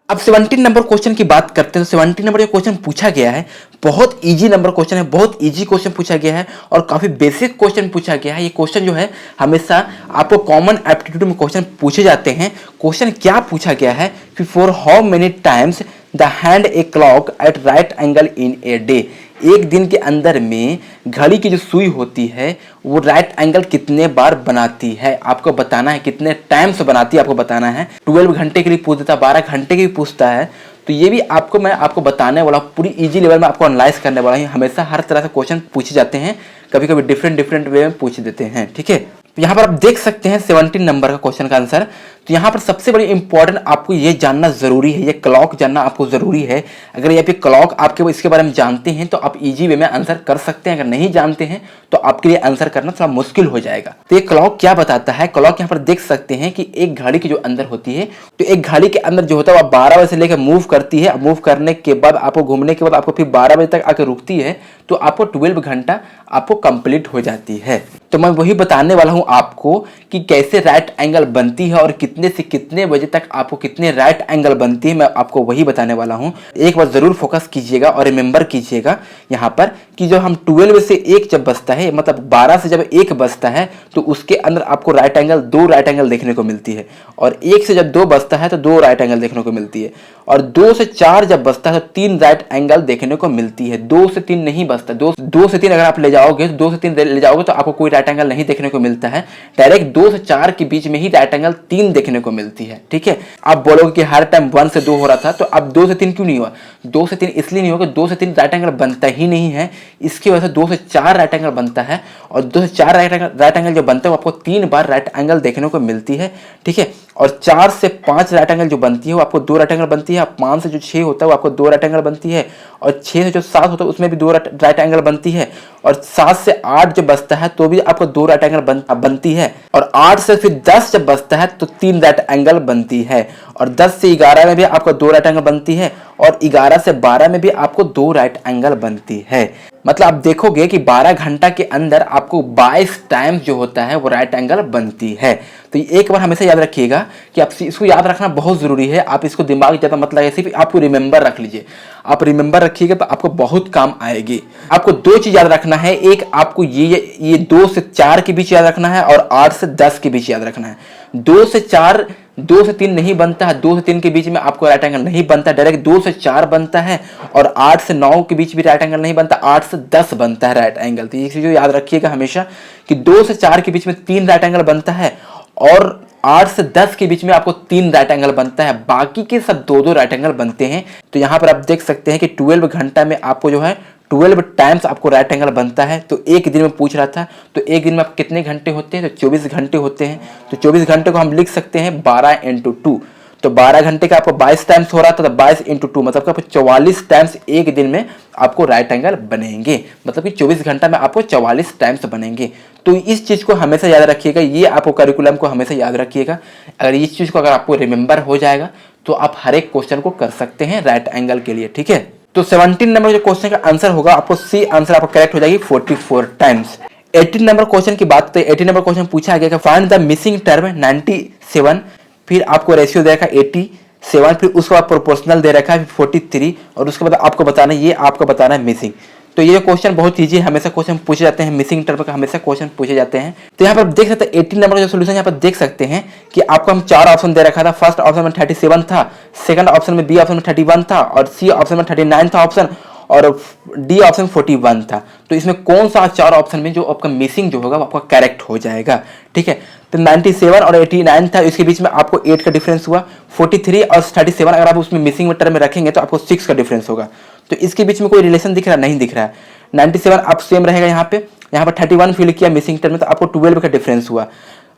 Speaker 1: अब 17 नंबर क्वेश्चन की बात करते हैं। तो 17 नंबर जो क्वेश्चन पूछा गया है बहुत इजी नंबर क्वेश्चन है, बहुत इजी क्वेश्चन पूछा गया है और काफी बेसिक क्वेश्चन पूछा गया है। ये क्वेश्चन जो है हमेशा आपको कॉमन एप्टीट्यूड में क्वेश्चन पूछे जाते हैं। क्वेश्चन क्या पूछा गया है कि for how many times the hand a clock at right angle in a day, एक दिन के अंदर में घड़ी की जो सुई होती है वो राइट एंगल कितने बार बनाती है, आपको बताना है। कितने टाइम्स बनाती है आपको बताना है। 12 घंटे के लिए पूछ देता है, 12 घंटे के लिए पूछता है, तो ये भी आपको मैं आपको बताने वाला, पूरी इजी लेवल में आपको एनालाइज करने वाला हूँ। हमेशा हर तरह से क्वेश्चन पूछे जाते हैं, कभी कभी डिफरेंट वे में पूछ देते हैं, ठीक है। यहाँ पर आप देख सकते हैं 17 नंबर का क्वेश्चन का आंसर। तो यहाँ पर सबसे बड़ी इंपॉर्टेंट आपको ये जानना जरूरी है, ये क्लॉक जानना आपको जरूरी है। अगर ये पे क्लॉक आपके इसके बारे में जानते हैं तो आप इजी वे में आंसर कर सकते हैं, अगर नहीं जानते हैं तो आपके लिए आंसर करना थोड़ा मुश्किल हो जाएगा। तो ये क्लॉक क्या बताता है, क्लॉक यहाँ पर देख सकते हैं कि एक घड़ी की जो अंदर होती है, तो एक घड़ी के अंदर जो होता है वो 12 बजे से लेकर मूव करती है। मूव करने के बाद आपको घूमने के बाद आपको फिर 12 बजे तक आकर रुकती है, तो आपको 12 घंटा आपको कंप्लीट हो जाती है। तो मैं वही बताने वाला हूं आपको कि कैसे राइट एंगल बनती है और कितने से कितने बजे तक आपको कितने राइट एंगल बनती है, मैं आपको वही बताने वाला हूं। एक बार जरूर फोकस कीजिएगा और रिमेंबर कीजिएगा यहाँ पर कि जब हम 12 से 1 जब बजता है, मतलब 12 से जब 1 बजता है तो उसके अंदर आपको राइट एंगल 2 राइट एंगल देखने को मिलती है, और 1 से जब 2 बजता है तो 2 राइट एंगल देखने को मिलती है, और 2 से 4 जब बजता है तो 3 राइट एंगल देखने को मिलती है। 2 से 3 नहीं बजता, 2 से 3 अगर आप ले जाओगे, 2 से 3 ले जाओगे तो आपको कोई राइट एंगल नहीं देखने को मिलता है। डायरेक्ट 2 से 4 के बीच में ही राइट एंगल 3 देखने को मिलती है, ठीक है। आप बोलोगे कि हर टाइम 1 से 2 हो रहा था, तो अब 2 से 3 क्यों नहीं हुआ? 2 से 3 इसलिए नहीं होगा, 2 से 3 राइट एंगल बनता ही नहीं है, इसकी वजह से 2 से 4 राइट एंगल बनता है, और 2 से 4 राइट एंगल जो बनता है वो आपको 3 बार राइट एंगल देखने को मिलती है, ठीक है। और 4 से 5 राइट एंगल जो बनती है वो आपको 2 राइट एंगल बनती है। 5 से जो 6 होता है वो आपको 2 राइट एंगल बनती है, और 6 से जो 7 होता है उसमें भी 2 राइट एंगल बनती है, और 7 से 8 जब बचता है तो भी आपको 2 राइट एंगल बनती है, और 8 से फिर 10 जब बचता है तो 3 राइट एंगल बनती है, और 10 से 11 में भी आपको 2 राइट एंगल बनती है, और 11 से 12 में भी आपको 2 राइट एंगल बनती है। मतलब आप देखोगे कि 12 घंटा के अंदर आपको 22 टाइम्स जो होता है वो राइट एंगल बनती है। तो एक बार हमेशा याद रखिएगा कि आप इसको याद रखना बहुत जरूरी है। आप इसको दिमाग ज़्यादा मत लगाइए, सिर्फ आपको रिमेंबर रख लीजिए। आप रिमेंबर रखिएगा तो आपको बहुत काम आएगी। आपको 2 चीज याद रखना है, एक आपको ये 2 से 4 के बीच याद रखना है, और 8 से 10 के बीच याद रखना है। 2 से 4 2 से 3 नहीं बनता है, 2 से 3 के बीच में आपको राइट एंगल नहीं बनता, डायरेक्ट 2 से 4 बनता है, और 8 से 9 के बीच भी राइट एंगल नहीं बनता, 8 से 10 बनता है राइट एंगल। तो ये चीज याद रखिएगा हमेशा कि 2 से 4 के बीच में 3 राइट एंगल बनता है, और 8 से 10 के बीच में आपको 3 राइट एंगल बनता है, बाकी के सब 2-2 राइट एंगल बनते हैं। तो यहाँ पर आप देख सकते हैं कि 12 घंटा में आपको जो है 12 टाइम्स आपको राइट एंगल बनता है। तो एक दिन में पूछ रहा था, तो एक दिन में आप कितने घंटे होते हैं? तो 24 घंटे होते हैं। तो 24 घंटे को हम लिख सकते हैं 12 × 2। तो 12 घंटे का आपको 22 टाइम्स हो रहा था, तो 22 × 2 मतलब आपको 44 टाइम्स एक दिन में आपको राइट एंगल बनेंगे। मतलब कि 24 घंटा में आपको 44 टाइम्स बनेंगे। तो इस चीज़ को हमेशा याद रखिएगा, ये आपको करिकुलम को हमेशा याद रखिएगा। अगर इस चीज़ को अगर आपको रिमेंबर हो जाएगा तो आप हर एक क्वेश्चन को कर सकते हैं राइट एंगल के लिए, ठीक है। तो 17 नंबर जो क्वेश्चन का आंसर होगा, आपको सी आंसर आपको करेक्ट हो जाएगी 44 टाइम्स। 18 नंबर क्वेश्चन की बात करें, 18 नंबर क्वेश्चन पूछा गया कि फाइंड द मिसिंग टर्म 97, फिर आपको रेशियो दे रखा है 87, फिर उसके बाद प्रोपोर्शनल दे रखा है 43, और उसके बाद आपको बताना है, ये आपको बताना है मिसिंग। तो ये क्वेश्चन बहुत ईजी है, हमेशा क्वेश्चन पूछे जाते हैं, मिसिंग टर्म का हमेशा क्वेश्चन पूछे जाते हैं। तो यहाँ पर देख सकते हैं 18 नंबर का जो सोल्यूशन यहाँ पर देख सकते हैं कि आपको हम 4 ऑप्शन दे रखा था। फर्स्ट ऑप्शन में 37 था, सेकंड ऑप्शन में, बी ऑप्शन में 31 था, और सी ऑप्शन में 39 था ऑप्शन, और डी ऑप्शन 41 था। तो इसमें कौन सा 4 ऑप्शन में जो आपका मिसिंग जो होगा वो आपका करेक्ट हो जाएगा, ठीक है। तो 97 और 89 था, इसके बीच में आपको 8 का डिफरेंस हुआ। 43 और 37 अगर आप उसमें मिसिंग में टर्म में रखेंगे तो आपको 6 का डिफरेंस होगा। तो इसके बीच में कोई रिलेशन दिख रहा नहीं दिख रहा है। 97 आप सेम रहेगा, यहाँ पर 31 फिल किया मिसिंग टर्म में तो आपको 12 का डिफरेंस हुआ।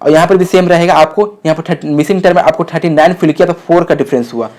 Speaker 1: और यहाँ पर भी सेम रहेगा, आपको यहाँ पर मिसिंग टर्म में आपको 39 फिल किया तो 4 का डिफरेंस हुआ।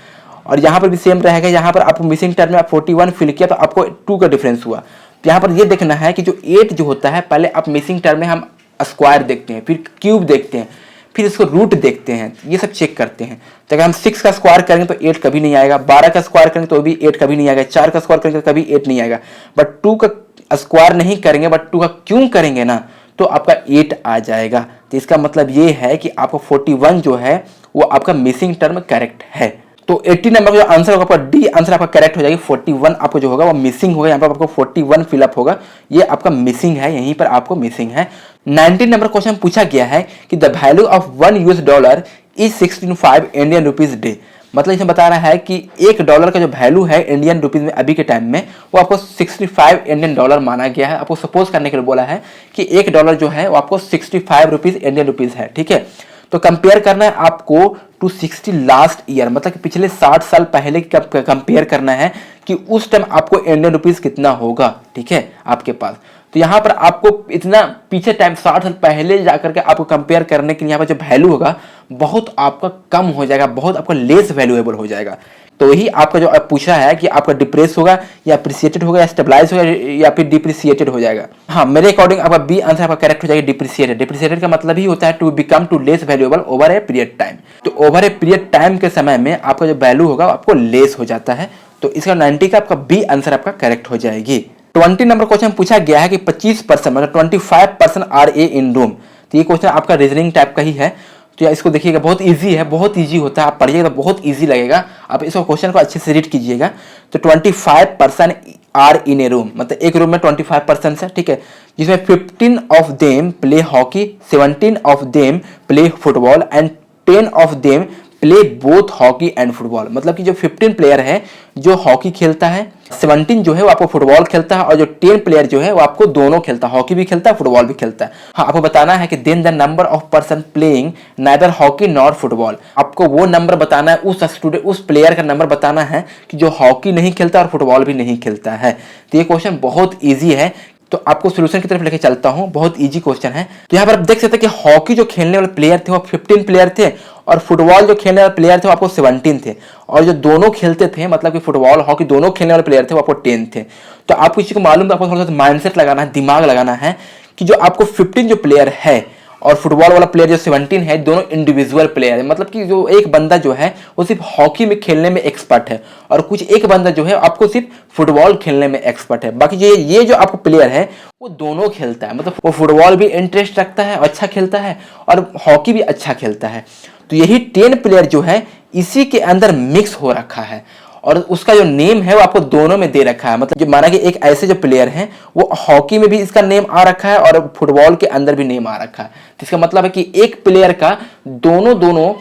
Speaker 1: और यहाँ पर भी सेम रहेगा, यहाँ पर आपको मिसिंग टर्म में आप 41 फिल किया तो आपको 2 का डिफरेंस हुआ। तो यहाँ पर ये देखना है कि जो 8 जो होता है, पहले आप मिसिंग टर्म में हम स्क्वायर देखते हैं, फिर क्यूब देखते हैं, फिर इसको रूट देखते हैं, ये सब चेक करते हैं। तो अगर हम 6 का स्क्वायर करेंगे तो 8 कभी नहीं आएगा, 12 का स्क्वायर करेंगे तो भी 8 कभी नहीं आएगा, 4 का स्क्वायर करेंगे तो कभी 8 नहीं आएगा। बट 2 का स्क्वायर नहीं करेंगे, बट 2 का क्यों करेंगे ना, तो आपका 8 आ जाएगा। तो इसका मतलब ये है कि आपका 41 जो है वो आपका मिसिंग टर्म करेक्ट है। तो 80 नंबर का जो आंसर होगा आपका डी आंसर आपका करेक्ट हो जाएगी। 41 आपको जो होगा वो मिसिंग होगा, यहाँ पर आपको 41 फिलअप होगा, ये आपका मिसिंग है, यहीं पर आपको मिसिंग है। 19 नंबर क्वेश्चन पूछा गया है कि the value of $1 is 65 Indian rupees day. मतलब इसमें बता रहा है कि $1 का जो वैल्यू है इंडियन रुपीज में अभी के टाइम में वो आपको 65 इंडियन डॉलर माना गया है। आपको सपोज करने के लिए बोला है कि $1 जो है वो आपको 65 रुपीज इंडियन रुपीज है, ठीक है। तो कंपेयर करना है आपको टू 60 लास्ट ईयर, मतलब कि पिछले 60 साल पहले कंपेयर करना है कि उस टाइम आपको इंडियन रुपीज कितना होगा, ठीक है, आपके पास। तो यहाँ पर आपको इतना पीछे टाइम 60 साल पहले जाकर के आपको कंपेयर करने के लिए यहाँ पर जो वैल्यू होगा बहुत आपका कम हो जाएगा, बहुत आपका लेस वैल्यूएबल हो जाएगा। तो ही आपका जो पूछा है कि आपका डिप्रेस होगा या अप्रिसिएटेड होगा या स्टेबलाइज होगा या फिर डिप्रिसिएटेड हो जाएगा। हाँ, मेरे अकॉर्डिंग आपका बी आंसर आपका करेक्ट हो जाएगा, डिप्रिसिएटेड। डिप्रिसिएटेड का मतलब ही होता है to become to less valuable over a period time. तो ओवर ए पीरियड टाइम के समय में आपका जो वैल्यू होगा आपको लेस हो जाता है। तो इसका 90 का आपका बी आंसर आपका करेक्ट हो जाएगी। 20 नंबर क्वेश्चन पूछा गया है कि 25% मतलब 25% आर ए इन रूम। तो ये क्वेश्चन आपका रीजनिंग टाइप का ही है। तो या इसको देखिएगा, बहुत इजी है, बहुत इजी होता है, आप पढ़िएगा तो बहुत इजी लगेगा। आप इसको क्वेश्चन को अच्छे से रीड कीजिएगा। तो 25% आर इन ए रूम, मतलब एक रूम में 25% है, ठीक है, जिसमें 15 of them play hockey, 17 of them play football and 10 of them play both hockey and football. मतलब कि जो 15 प्लेयर है जो हॉकी खेलता है, 17 जो है वो आपको फुटबॉल खेलता है, और जो 10 प्लेयर जो है वो आपको दोनों खेलता है, हॉकी भी खेलता है फुटबॉल भी खेलता है। हाँ, आपको बताना है कि then the number of person playing neither hockey nor football. आपको वो नंबर बताना है, उस प्लेयर का नंबर बताना है कि जो हॉकी नहीं खेलता और फुटबॉल भी नहीं खेलता है। तो ये क्वेश्चन बहुत ईजी है। तो आपको सोल्यूशन की तरफ लेके चलता हूं, बहुत इजी क्वेश्चन है। तो यहाँ पर आप देख सकते हैं कि हॉकी जो खेलने वाले प्लेयर थे वो 15 प्लेयर थे, और फुटबॉल जो खेलने वाले प्लेयर थे वो आपको 17 थे, और जो दोनों खेलते थे मतलब कि फुटबॉल हॉकी दोनों खेलने वाले प्लेयर थे वो आपको 10 थे। तो आपको इसी को मालूम है, आपको थोड़ा सा माइंडसेट लगाना है, दिमाग लगाना है कि जो आपको 15 जो प्लेयर है और फुटबॉल वाला प्लेयर जो 17 है, दोनों इंडिविजुअल प्लेयर है। मतलब कि जो एक बंदा जो है वो सिर्फ हॉकी में खेलने में एक्सपर्ट है, और कुछ एक बंदा जो है आपको सिर्फ फुटबॉल खेलने में एक्सपर्ट है। बाकी ये जो आपको प्लेयर है वो दोनों खेलता है, मतलब वो फुटबॉल भी इंटरेस्ट रखता है, अच्छा खेलता है, और हॉकी भी अच्छा खेलता है। तो यही 10 प्लेयर जो है इसी के अंदर मिक्स हो रखा है, और उसका जो नेम है वो आपको दोनों में दे रखा है। मतलब जो माना कि एक ऐसे जो प्लेयर हैं वो हॉकी में भी इसका नेम आ रखा है और फुटबॉल के अंदर भी नेम आ रखा है। तो इसका मतलब है कि एक प्लेयर का दोनों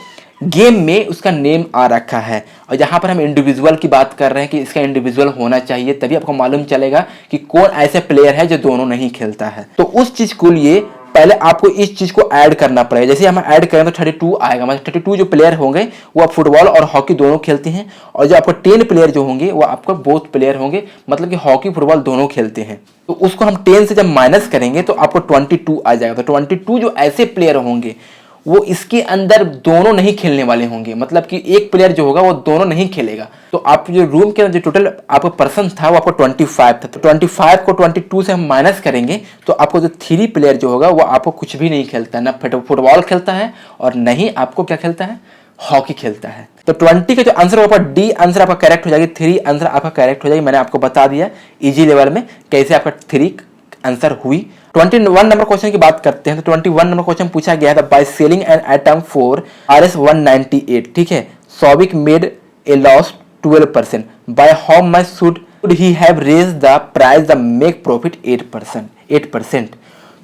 Speaker 1: गेम में उसका नेम आ रखा है। और यहाँ पर हम इंडिविजुअल की बात कर रहे हैं कि इसका इंडिविजुअल होना चाहिए, तभी आपको मालूम चलेगा कि कौन ऐसे प्लेयर है जो दोनों नहीं खेलता है। तो उस चीज को लिए पहले आपको इस चीज को ऐड करना पड़ेगा। जैसे हम ऐड करें तो 32 आएगा, मतलब 32 जो प्लेयर होंगे वो आप फुटबॉल और हॉकी दोनों खेलते हैं, और जो आपको 10 प्लेयर जो होंगे वो आपको बोथ प्लेयर होंगे, मतलब कि हॉकी फुटबॉल दोनों खेलते हैं। तो उसको हम 10 से जब माइनस करेंगे तो आपको 22 आ जाएगा। तो 22 जो ऐसे प्लेयर होंगे वो इसके अंदर दोनों नहीं खेलने वाले होंगे, मतलब कि एक प्लेयर जो होगा वो दोनों नहीं खेलेगा। तो आप जो रूम के अंदर जो टोटल आपका पर्सन था वो आपको 25 था। तो 25 को 22 से हम माइनस करेंगे तो आपको जो 3 प्लेयर जो होगा वो आपको कुछ भी नहीं खेलता, ना फुटबॉल खेलता है और नहीं आपको क्या खेलता है, हॉकी खेलता है। तो 20 का जो आंसर होगा डी आंसर आपका करेक्ट हो जाएगी, 3 आंसर आपका करेक्ट हो जाएगी। मैंने आपको बता दिया इजी लेवल में कैसे आपका 3 आंसर हुई। 21 नंबर क्वेश्चन की बात करते हैं। तो 21 नंबर क्वेश्चन पूछा गया है by selling an item for RS198, ठीक है, Souvik made a loss 12%, by how much should he have raise the price the make profit 8%।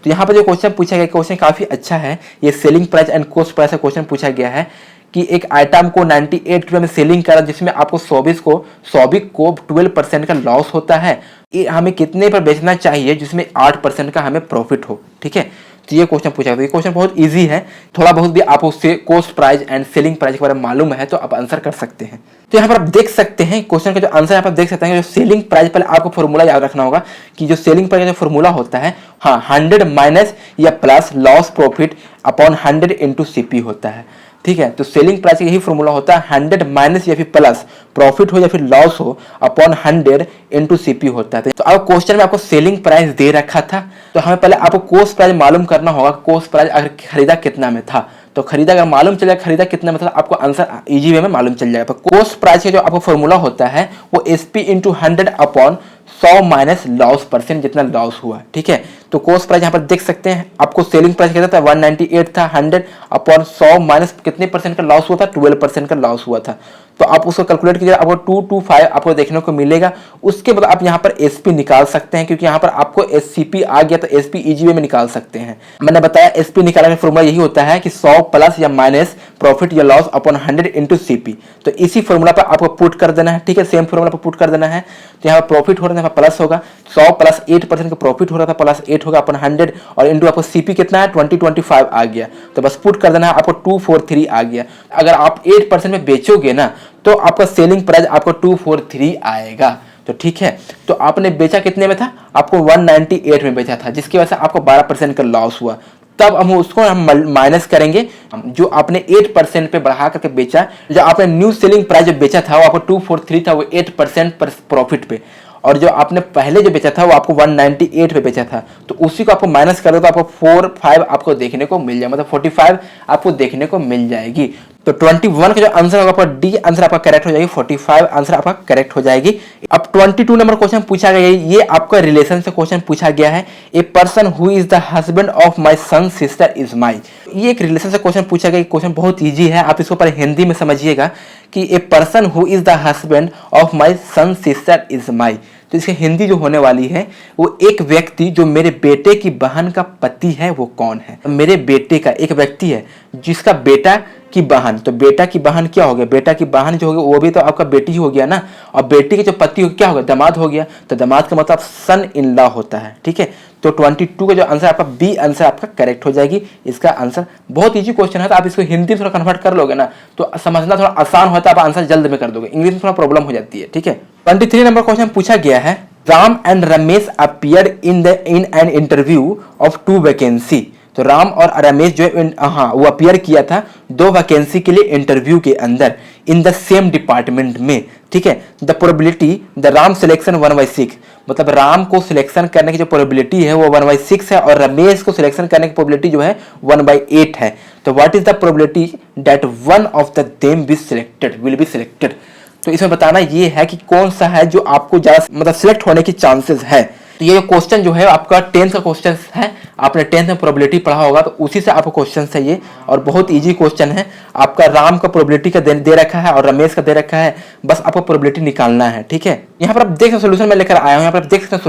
Speaker 1: तो यहाँ पर जो क्वेश्चन पूछा गया, क्वेश्चन काफी अच्छा है। ये selling price and cost price का क्वेश्चन पूछा गया है कि एक आइटम को 98 रुपये में सेलिंग करा जिसमें आपको सौबिक को 12% का लॉस होता है, ये हमें कितने पर बेचना चाहिए जिसमें 8% का हमें प्रॉफिट हो। ठीक है, तो ये क्वेश्चन पूछा। तो ये क्वेश्चन बहुत इजी है, थोड़ा बहुत भी आपको उससे cost price and selling price के बारे में मालूम है तो आप आंसर कर सकते हैं। तो यहाँ पर आप देख सकते हैं क्वेश्चन का जो आंसर यहाँ पर देख सकते हैं, जो सेलिंग प्राइस, पहले आपको फॉर्मूला याद रखना होगा कि जो सेलिंग प्राइस का जो फॉर्मूला होता है, हाँ, 100 माइनस या plus loss profit upon 100 into CP होता है। ठीक है, तो सेलिंग प्राइस का यही फॉर्मूला होता है, 100 माइनस या फिर प्लस प्रॉफिट हो या फिर लॉस हो अपॉन 100 इंटू सीपी होता है। तो अब क्वेश्चन में आपको सेलिंग प्राइस दे रखा था, तो हमें पहले आपको कॉस्ट प्राइस मालूम करना होगा। कॉस्ट प्राइस अगर खरीदा कितना में था, तो खरीदा अगर मालूम चल जाए खरीदा कितना मतलब आपको आंसर इजी वे में मालूम चल जाएगा। कॉस्ट प्राइस का जो आपको फॉर्मूला होता है वो SP into 100 upon 100 minus loss percent, जितना लॉस हुआ। ठीक है, तो कॉस्ट प्राइस यहाँ पर देख सकते हैं, आपको सेलिंग प्राइस कितना था 198 था, 100 अपॉन 100 माइनस कितने परसेंट का लॉस हुआ था, 12% का लॉस हुआ था। तो आप उसको कैलकुलेट कीजिए, आपको 225 आपको देखने को मिलेगा। उसके बाद आप यहाँ पर एसपी निकाल सकते हैं, क्योंकि यहाँ पर आपको एससीपी आ गया तो एसपी इजी वे में निकाल सकते हैं। मैंने बताया एसपी निकालने का फॉर्मूला यही होता है कि 100 प्लस या माइनस प्रॉफिट या लॉस अपॉन 100 इंटू सीपी। तो इसी फॉर्मूला पर आपको पुट कर देना है। ठीक है, सेम फॉर्मूला पर पुट कर देना है। तो यहाँ पर प्रॉफिट हो रहा है, यहाँ पर प्लस होगा, 100 प्लस 8% का प्रॉफिट हो रहा था, प्लस 8 होगा अपन 100 और इंटू आपको सीपी कितना है 2025 आ गया। तो बस पुट कर देना है, आपको 243 आ गया। अगर आप 8% में बेचोगे ना तो आपका सेलिंग प्राइस आपको 243 आएगा। तो ठीक है, तो आपने बेचा कितने में था, आपको 198 में बेचा था, जिसकी वजह से आपको 12% का लॉस हुआ। तब हम उसको माइनस करेंगे, जो आपने 8% पे बढ़ा करके बेचा, जो आपने न्यू सेलिंग प्राइस जो बेचा था वो आपको 243 था, वो 8% पर प्रॉफिट पे, और जो आपने पहले जो बेचा था वो आपको 198 पे बेचा था, तो उसी को आपको माइनस कर दो तो आपको 45 आपको देखने को मिल जाएगा, मतलब 45 आपको देखने को मिल जाएगी। तो 21 का जो आंसर होगा आपका डी आंसर आपका करेक्ट हो जाएगी, 45 आंसर आपका करेक्ट हो जाएगी। अब 22 नंबर क्वेश्चन पूछा गया है, ये आपका रिलेशन से क्वेश्चन पूछा गया है। A person who is the husband of my son sister is my. ये एक रिलेशन से क्वेश्चन पूछा गया। क्वेश्चन बहुत ईजी है, आप इसको पर हिंदी में समझिएगा कि a person who is the husband of my son sister is my. तो इसकी हिंदी जो होने वाली है, वो एक व्यक्ति जो मेरे बेटे की बहन का पति है वो कौन है। मेरे बेटे का एक व्यक्ति है जिसका बेटा की बहन, तो बेटा की बहन क्या हो गया, बेटा की बहन जो हो गया वो भी तो आपका बेटी ही हो गया ना, और बेटी के जो पति हो क्या हो गया, दामाद हो गया। तो दामाद का मतलब सन इन लॉ होता है। ठीक है, तो 22 का जो आंसर आपका बी आंसर आपका करेक्ट हो जाएगी। इसका आंसर बहुत इजी क्वेश्चन है, तो आप इसको हिंदी में थोड़ा कन्वर्ट कर लोगे ना तो समझना थोड़ा आसान होता है, आप आंसर जल्द में कर दोगे। इंग्लिश में थोड़ा प्रॉब्लम हो जाती है। ठीक है, 23 नंबर क्वेश्चन पूछा गया है, Ram and Ramesh appear in an interview of 2 vacancy. तो राम और रमेश जो वो अपीयर किया था 2 वैकेंसी के लिए इंटरव्यू के अंदर इन द सेम डिपार्टमेंट में। ठीक है, the probability the Ram selection 1/6, मतलब राम को सिलेक्शन करने की जो प्रोबेबिलिटी है वो 1/6 है, और रमेश को सिलेक्शन करने की प्रोबेबिलिटी जो है 1/8 है। तो what is the probability that one of the them will be selected. तो इसमें बताना ये है कि कौन सा है जो आपको ज्यादा मतलब सिलेक्ट होने की चांसेस है। तो ये क्वेश्चन जो है आपका 10th का क्वेश्चन है, आपने 10th में प्रोबेबिलिटी पढ़ा होगा, तो उसी से आपका क्वेश्चन है ये, और बहुत इजी क्वेश्चन है। आपका राम का प्रोबेबिलिटी का दे रखा है और रमेश का दे रखा है, बस आपको प्रोबेबिलिटी निकालना है। ठीक है, यहाँ पर आप देख सकते हैं सोल्यूशन मैं लेकर आया हूँ, यहाँ पर आप देख सकते हैं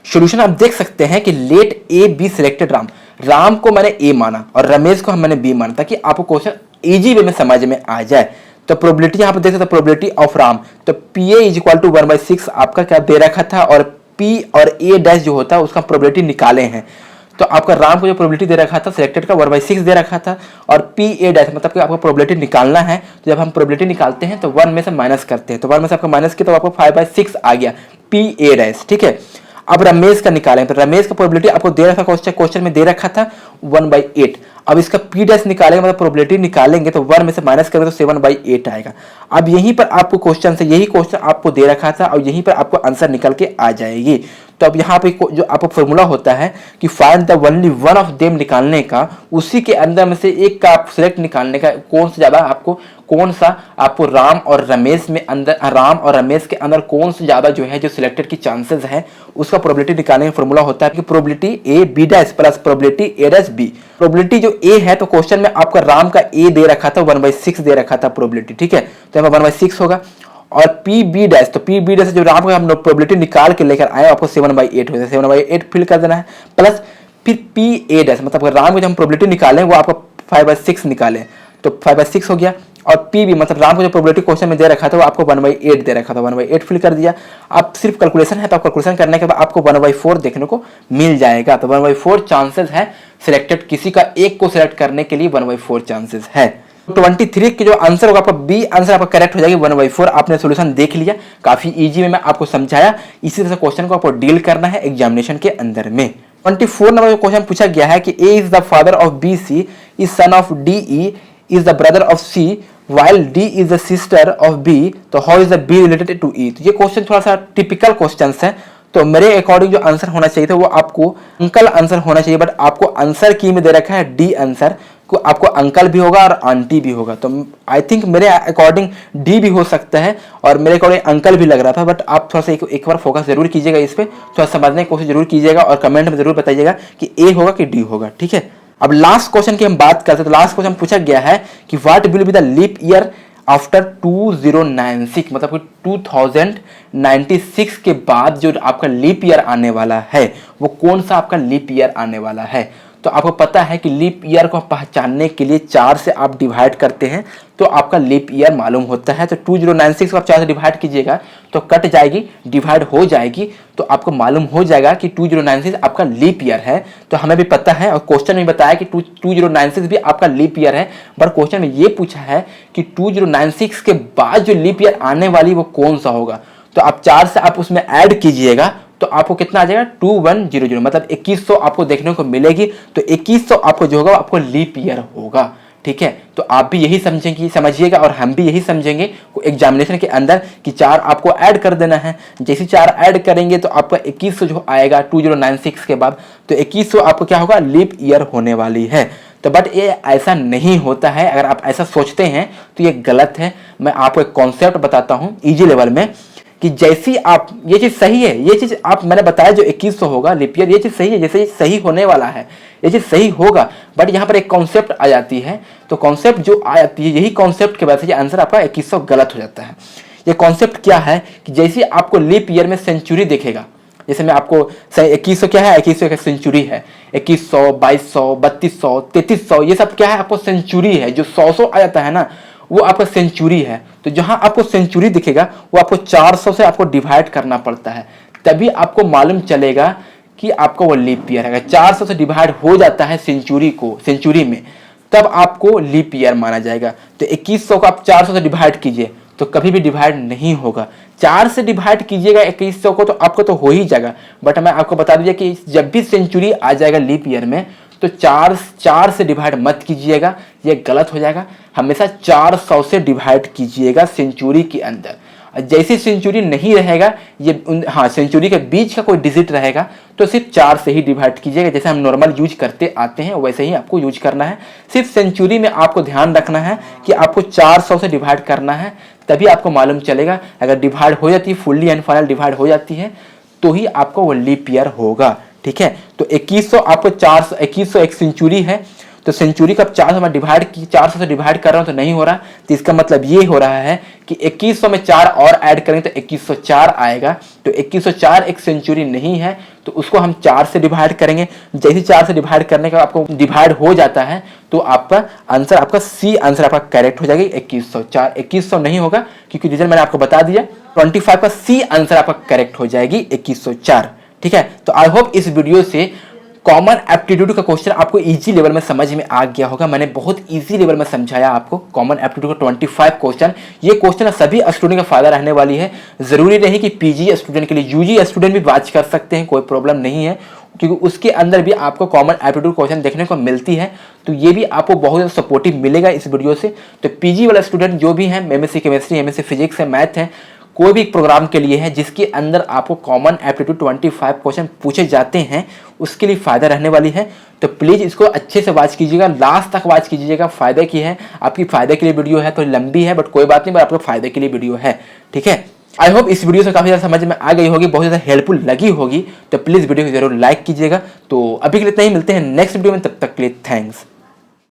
Speaker 1: सोल्यूशन आप देख सकते हैं कि let A B selected Ram को मैंने ए माना और रमेश को मैंने बी माना, ताकि आपको क्वेश्चन इजी वे में समझ में आ जाए। तो प्रोबेबिलिटी यहाँ पर देख सकते हैं, प्रोबेबिलिटी ऑफ राम, तो P A is equal to 1/6 आपका क्या दे रखा था, और पी और ए डैश जो होता है उसका प्रोबेबिलिटी निकाले हैं। तो आपका राम को जो प्रोबेबिलिटी दे रखा था सिलेक्टेड का 1/6 दे रखा था, और पी ए डैश मतलब कि आपको प्रोबेबिलिटी निकालना है। तो जब हम प्रोबेबिलिटी निकालते हैं तो 1 में से माइनस करते हैं, तो 1 में से आपका माइनस किया तो आपको 5/6 आ गया पी ए डैश। ठीक है, अब रमेश का निकालें, तो रमेश का प्रोबेबिलिटी आपको दे रखा क्वेश्चन में दे रखा था 1/8। अब इसका पी डैश निकालेंगे मतलब प्रोबेबिलिटी निकालेंगे तो 1 में से माइनस करेंगे तो 7/8 आएगा। अब यहीं पर आपको क्वेश्चन से यही क्वेश्चन आपको दे रखा था और यहीं पर आपको आंसर निकल के आ जाएगी। तो अब यहाँ पे जो आपका फॉर्मूला होता है कि find the only one of them निकालने का, उसी के अंदर में से एक का आप सिलेक्ट निकालने का, कौन सा आपको राम और रमेश के अंदर कौन सा ज्यादा जो है जो सिलेक्टेड की चांसेस है उसका प्रोबेबिलिटी निकालने का फॉर्मूला होता है कि probability A B dash plus probability A dash B. Probability जो ए है तो क्वेश्चन में आपका राम का ए दे रखा था 1/6 दे रखा था प्रोबेबिलिटी। ठीक है, तो यहाँ 1/6 होगा, और पी बी डैश, तो पी बी डैश जो राम का हम प्रोबेबिलिटी निकाल के लेकर आए आपको 7/8 हो जाए, 7/8 फिल कर देना है, प्लस फिर पी ए डैश मतलब राम की जो हम प्रोबेबिलिटी निकालें वो आपको 5/6 निकालें, तो 5/6 हो गया। और पी भी मतलब राम को जो प्रोबेबिलिटी क्वेश्चन में दे रखा था वो आपको 1/8 दे रखा था, 1/8 फिल कर दिया। आप सिर्फ कैलकुलेशन है तो कैलकुलेशन करने के बाद आपको 1/4 देखने को मिल जाएगा। तो 1/4 चांसेस है सिलेक्टेड, किसी का एक को सिलेक्ट करने के लिए 1/4 चांसेस है। 23 के जो आंसर होगा आपका बी आंसर आपका करेक्ट हो जाएगी 1/4। आपने सोल्यूशन देख लिया, काफी इजी में मैं आपको समझाया। इसी तरह से क्वेश्चन को आपको डील करना है एग्जामिनेशन के अंदर में। 24 नंबर का क्वेश्चन पूछा गया है कि A is the father of B, C is son of D, E is the brother of C while D is the sister of B, तो how is the B related to E। तो ये question थोड़ा सा typical questions है। तो मेरे according जो answer होना चाहिए था वो आपको अंकल आंसर होना चाहिए, बट आपको आंसर की में दे रखा है डी आंसर, को आपको अंकल भी होगा और आंटी भी होगा। तो आई थिंक मेरे अकॉर्डिंग डी भी हो सकता है और मेरे अकॉर्डिंग अंकल भी लग रहा था, बट आप थोड़ा सा एक बार फोकस जरूर कीजिएगा इस पर, थोड़ा समझने की कोशिश जरूर कीजिएगा और कमेंट में जरूर बताइएगा कि ए होगा कि डी होगा। ठीक है, अब लास्ट क्वेश्चन की हम बात करते हैं। तो लास्ट क्वेश्चन पूछा गया है कि what will be the leap year after 2096, मतलब कि 2096 के बाद जो आपका लीप ईयर आने वाला है वो कौन सा आपका लीप ईयर आने वाला है। तो आपको पता है कि लीप ईयर को पहचानने के लिए 4 से आप डिवाइड करते हैं तो आपका लीप ईयर मालूम होता है। तो 2096 को आप 4 से डिवाइड कीजिएगा तो कट जाएगी, डिवाइड हो जाएगी, तो आपको मालूम हो जाएगा कि 2096 आपका लीप ईयर है। तो हमें भी पता है और क्वेश्चन में बताया कि 2096 भी आपका लीप ईयर है, बट क्वेश्चन में ये पूछा है कि 2096 के बाद जो लीप ईयर आने वाली वो कौन सा होगा। तो आप 4 से आप उसमें ऐड कीजिएगा तो आपको कितना आ जाएगा 2100, मतलब 2100 आपको देखने को मिलेगी। तो 2100 आपको जो होगा आपको लीप ईयर होगा। ठीक है, तो आप भी यही समझिएगा और हम भी यही समझेंगे एग्जामिनेशन के अंदर कि 4 आपको ऐड कर देना है। जैसे 4 ऐड करेंगे तो आपका 2100 जो आएगा 2096 के बाद, तो 2100 आपको क्या होगा लीप ईयर होने वाली है। तो बट ये ऐसा नहीं होता है, अगर आप ऐसा सोचते हैं तो ये गलत है। मैं आपको एक कॉन्सेप्ट बताता हूँ इजी लेवल में कि जैसी आप ये चीज सही है, ये चीज आप मैंने बताया जो 2100 होगा लीप ईयर, ये चीज सही है, जैसे सही होने वाला है ये चीज सही होगा, बट यहाँ पर एक कॉन्सेप्ट आ जाती है। तो कॉन्सेप्ट जो आ जाती है यही कॉन्सेप्ट के वजह से ये आंसर आपका 2100 गलत हो जाता है। ये कॉन्सेप्ट क्या है कि जैसे आपको लीप ईयर में सेंचुरी दिखेगा, जैसे मैं आपको 2100 क्या है, 2100 का सेंचुरी है, 2100, 2200, 3200, 3300 ये सब क्या है आपको सेंचुरी है। जो 100 आ जाता है ना वो आपका सेंचुरी है। तो जहां आपको सेंचुरी दिखेगा वो आपको 400 से आपको डिवाइड करना पड़ता है, तभी आपको मालूम चलेगा कि आपको वो लीप ईयर है। 400 से डिवाइड हो जाता है सेंचुरी में, तब आपको लीप ईयर माना जाएगा। तो 2100 को आप 400 से डिवाइड कीजिए तो कभी भी डिवाइड नहीं होगा। 4 से डिवाइड कीजिएगा 2100 को तो आपको तो हो ही जाएगा, बट मैं आपको बता दीजिए कि जब भी सेंचुरी आ जाएगा लीप ईयर में तो 4 से डिवाइड मत कीजिएगा, ये गलत हो जाएगा। हमेशा 400 से डिवाइड कीजिएगा सेंचुरी के अंदर। जैसे सेंचुरी नहीं रहेगा सेंचुरी के बीच का कोई डिजिट रहेगा तो सिर्फ 4 से ही डिवाइड कीजिएगा। जैसे हम नॉर्मल यूज करते आते हैं वैसे ही आपको यूज करना है। सिर्फ सेंचुरी में आपको ध्यान रखना है कि आपको 400 से डिवाइड करना है, तभी आपको मालूम चलेगा। अगर डिवाइड हो जाती है, फुल्ली एंड फाइनल डिवाइड हो जाती है तो ही आपको वो लीप ईयर होगा। ठीक है, तो 2100 आपको 400, 2100 एक सेंचुरी है तो सेंचुरी का 400 में डिवाइड 400 से डिवाइड कर रहा हूं तो नहीं हो रहा, तो इसका मतलब ये हो रहा है कि 2100 में 4 और ऐड करेंगे तो 2104 आएगा। तो 2104 एक सेंचुरी नहीं है तो उसको हम 4 से डिवाइड करेंगे। जैसे 4 से डिवाइड करने का आपको डिवाइड हो जाता है तो आपका आंसर आपका सी आंसर आपका करेक्ट हो जाएगी 2104। 2100 नहीं होगा क्योंकि रीजन मैंने आपको बता दिया। 25 का सी आंसर आपका करेक्ट हो जाएगी 2104। ठीक है, तो आई होप इस वीडियो से कॉमन एप्टीट्यूड का क्वेश्चन आपको इजी लेवल में समझ में आ गया होगा। मैंने बहुत इजी लेवल में समझाया आपको कॉमन एप्टीट्यूड का 25 क्वेश्चन। ये क्वेश्चन सभी स्टूडेंट का फायदा रहने वाली है। जरूरी नहीं कि पीजी स्टूडेंट के लिए, यूजी स्टूडेंट भी वाच कर सकते हैं, कोई प्रॉब्लम नहीं है, क्योंकि उसके अंदर भी आपको कॉमन एप्टीट्यूड क्वेश्चन देखने को मिलती है। तो ये भी आपको बहुत ज़्यादा सपोर्टिव मिलेगा इस वीडियो से। तो पीजी वाला स्टूडेंट जो भी है, एमएससी केमिस्ट्री, एमएससी फिजिक्स है, मैथ है, कोई भी प्रोग्राम के लिए है जिसके अंदर आपको कॉमन एप्टीट्यूड 25 क्वेश्चन पूछे जाते हैं, उसके लिए फ़ायदा रहने वाली है। तो प्लीज़ इसको अच्छे से वॉच कीजिएगा, लास्ट तक वॉच कीजिएगा। फ़ायदे की है, आपकी फ़ायदे के लिए वीडियो है। तो लंबी है बट कोई बात नहीं, बट आपके फ़ायदे के लिए वीडियो है। ठीक है, आई होप इस वीडियो से काफ़ी ज़्यादा समझ में आ गई होगी, बहुत ज़्यादा हेल्पफुल लगी होगी। तो प्लीज़ वीडियो को जरूर लाइक कीजिएगा। तो अभी के लिए इतना ही, मिलते हैं नेक्स्ट वीडियो में, तब तक के लिए थैंक्स।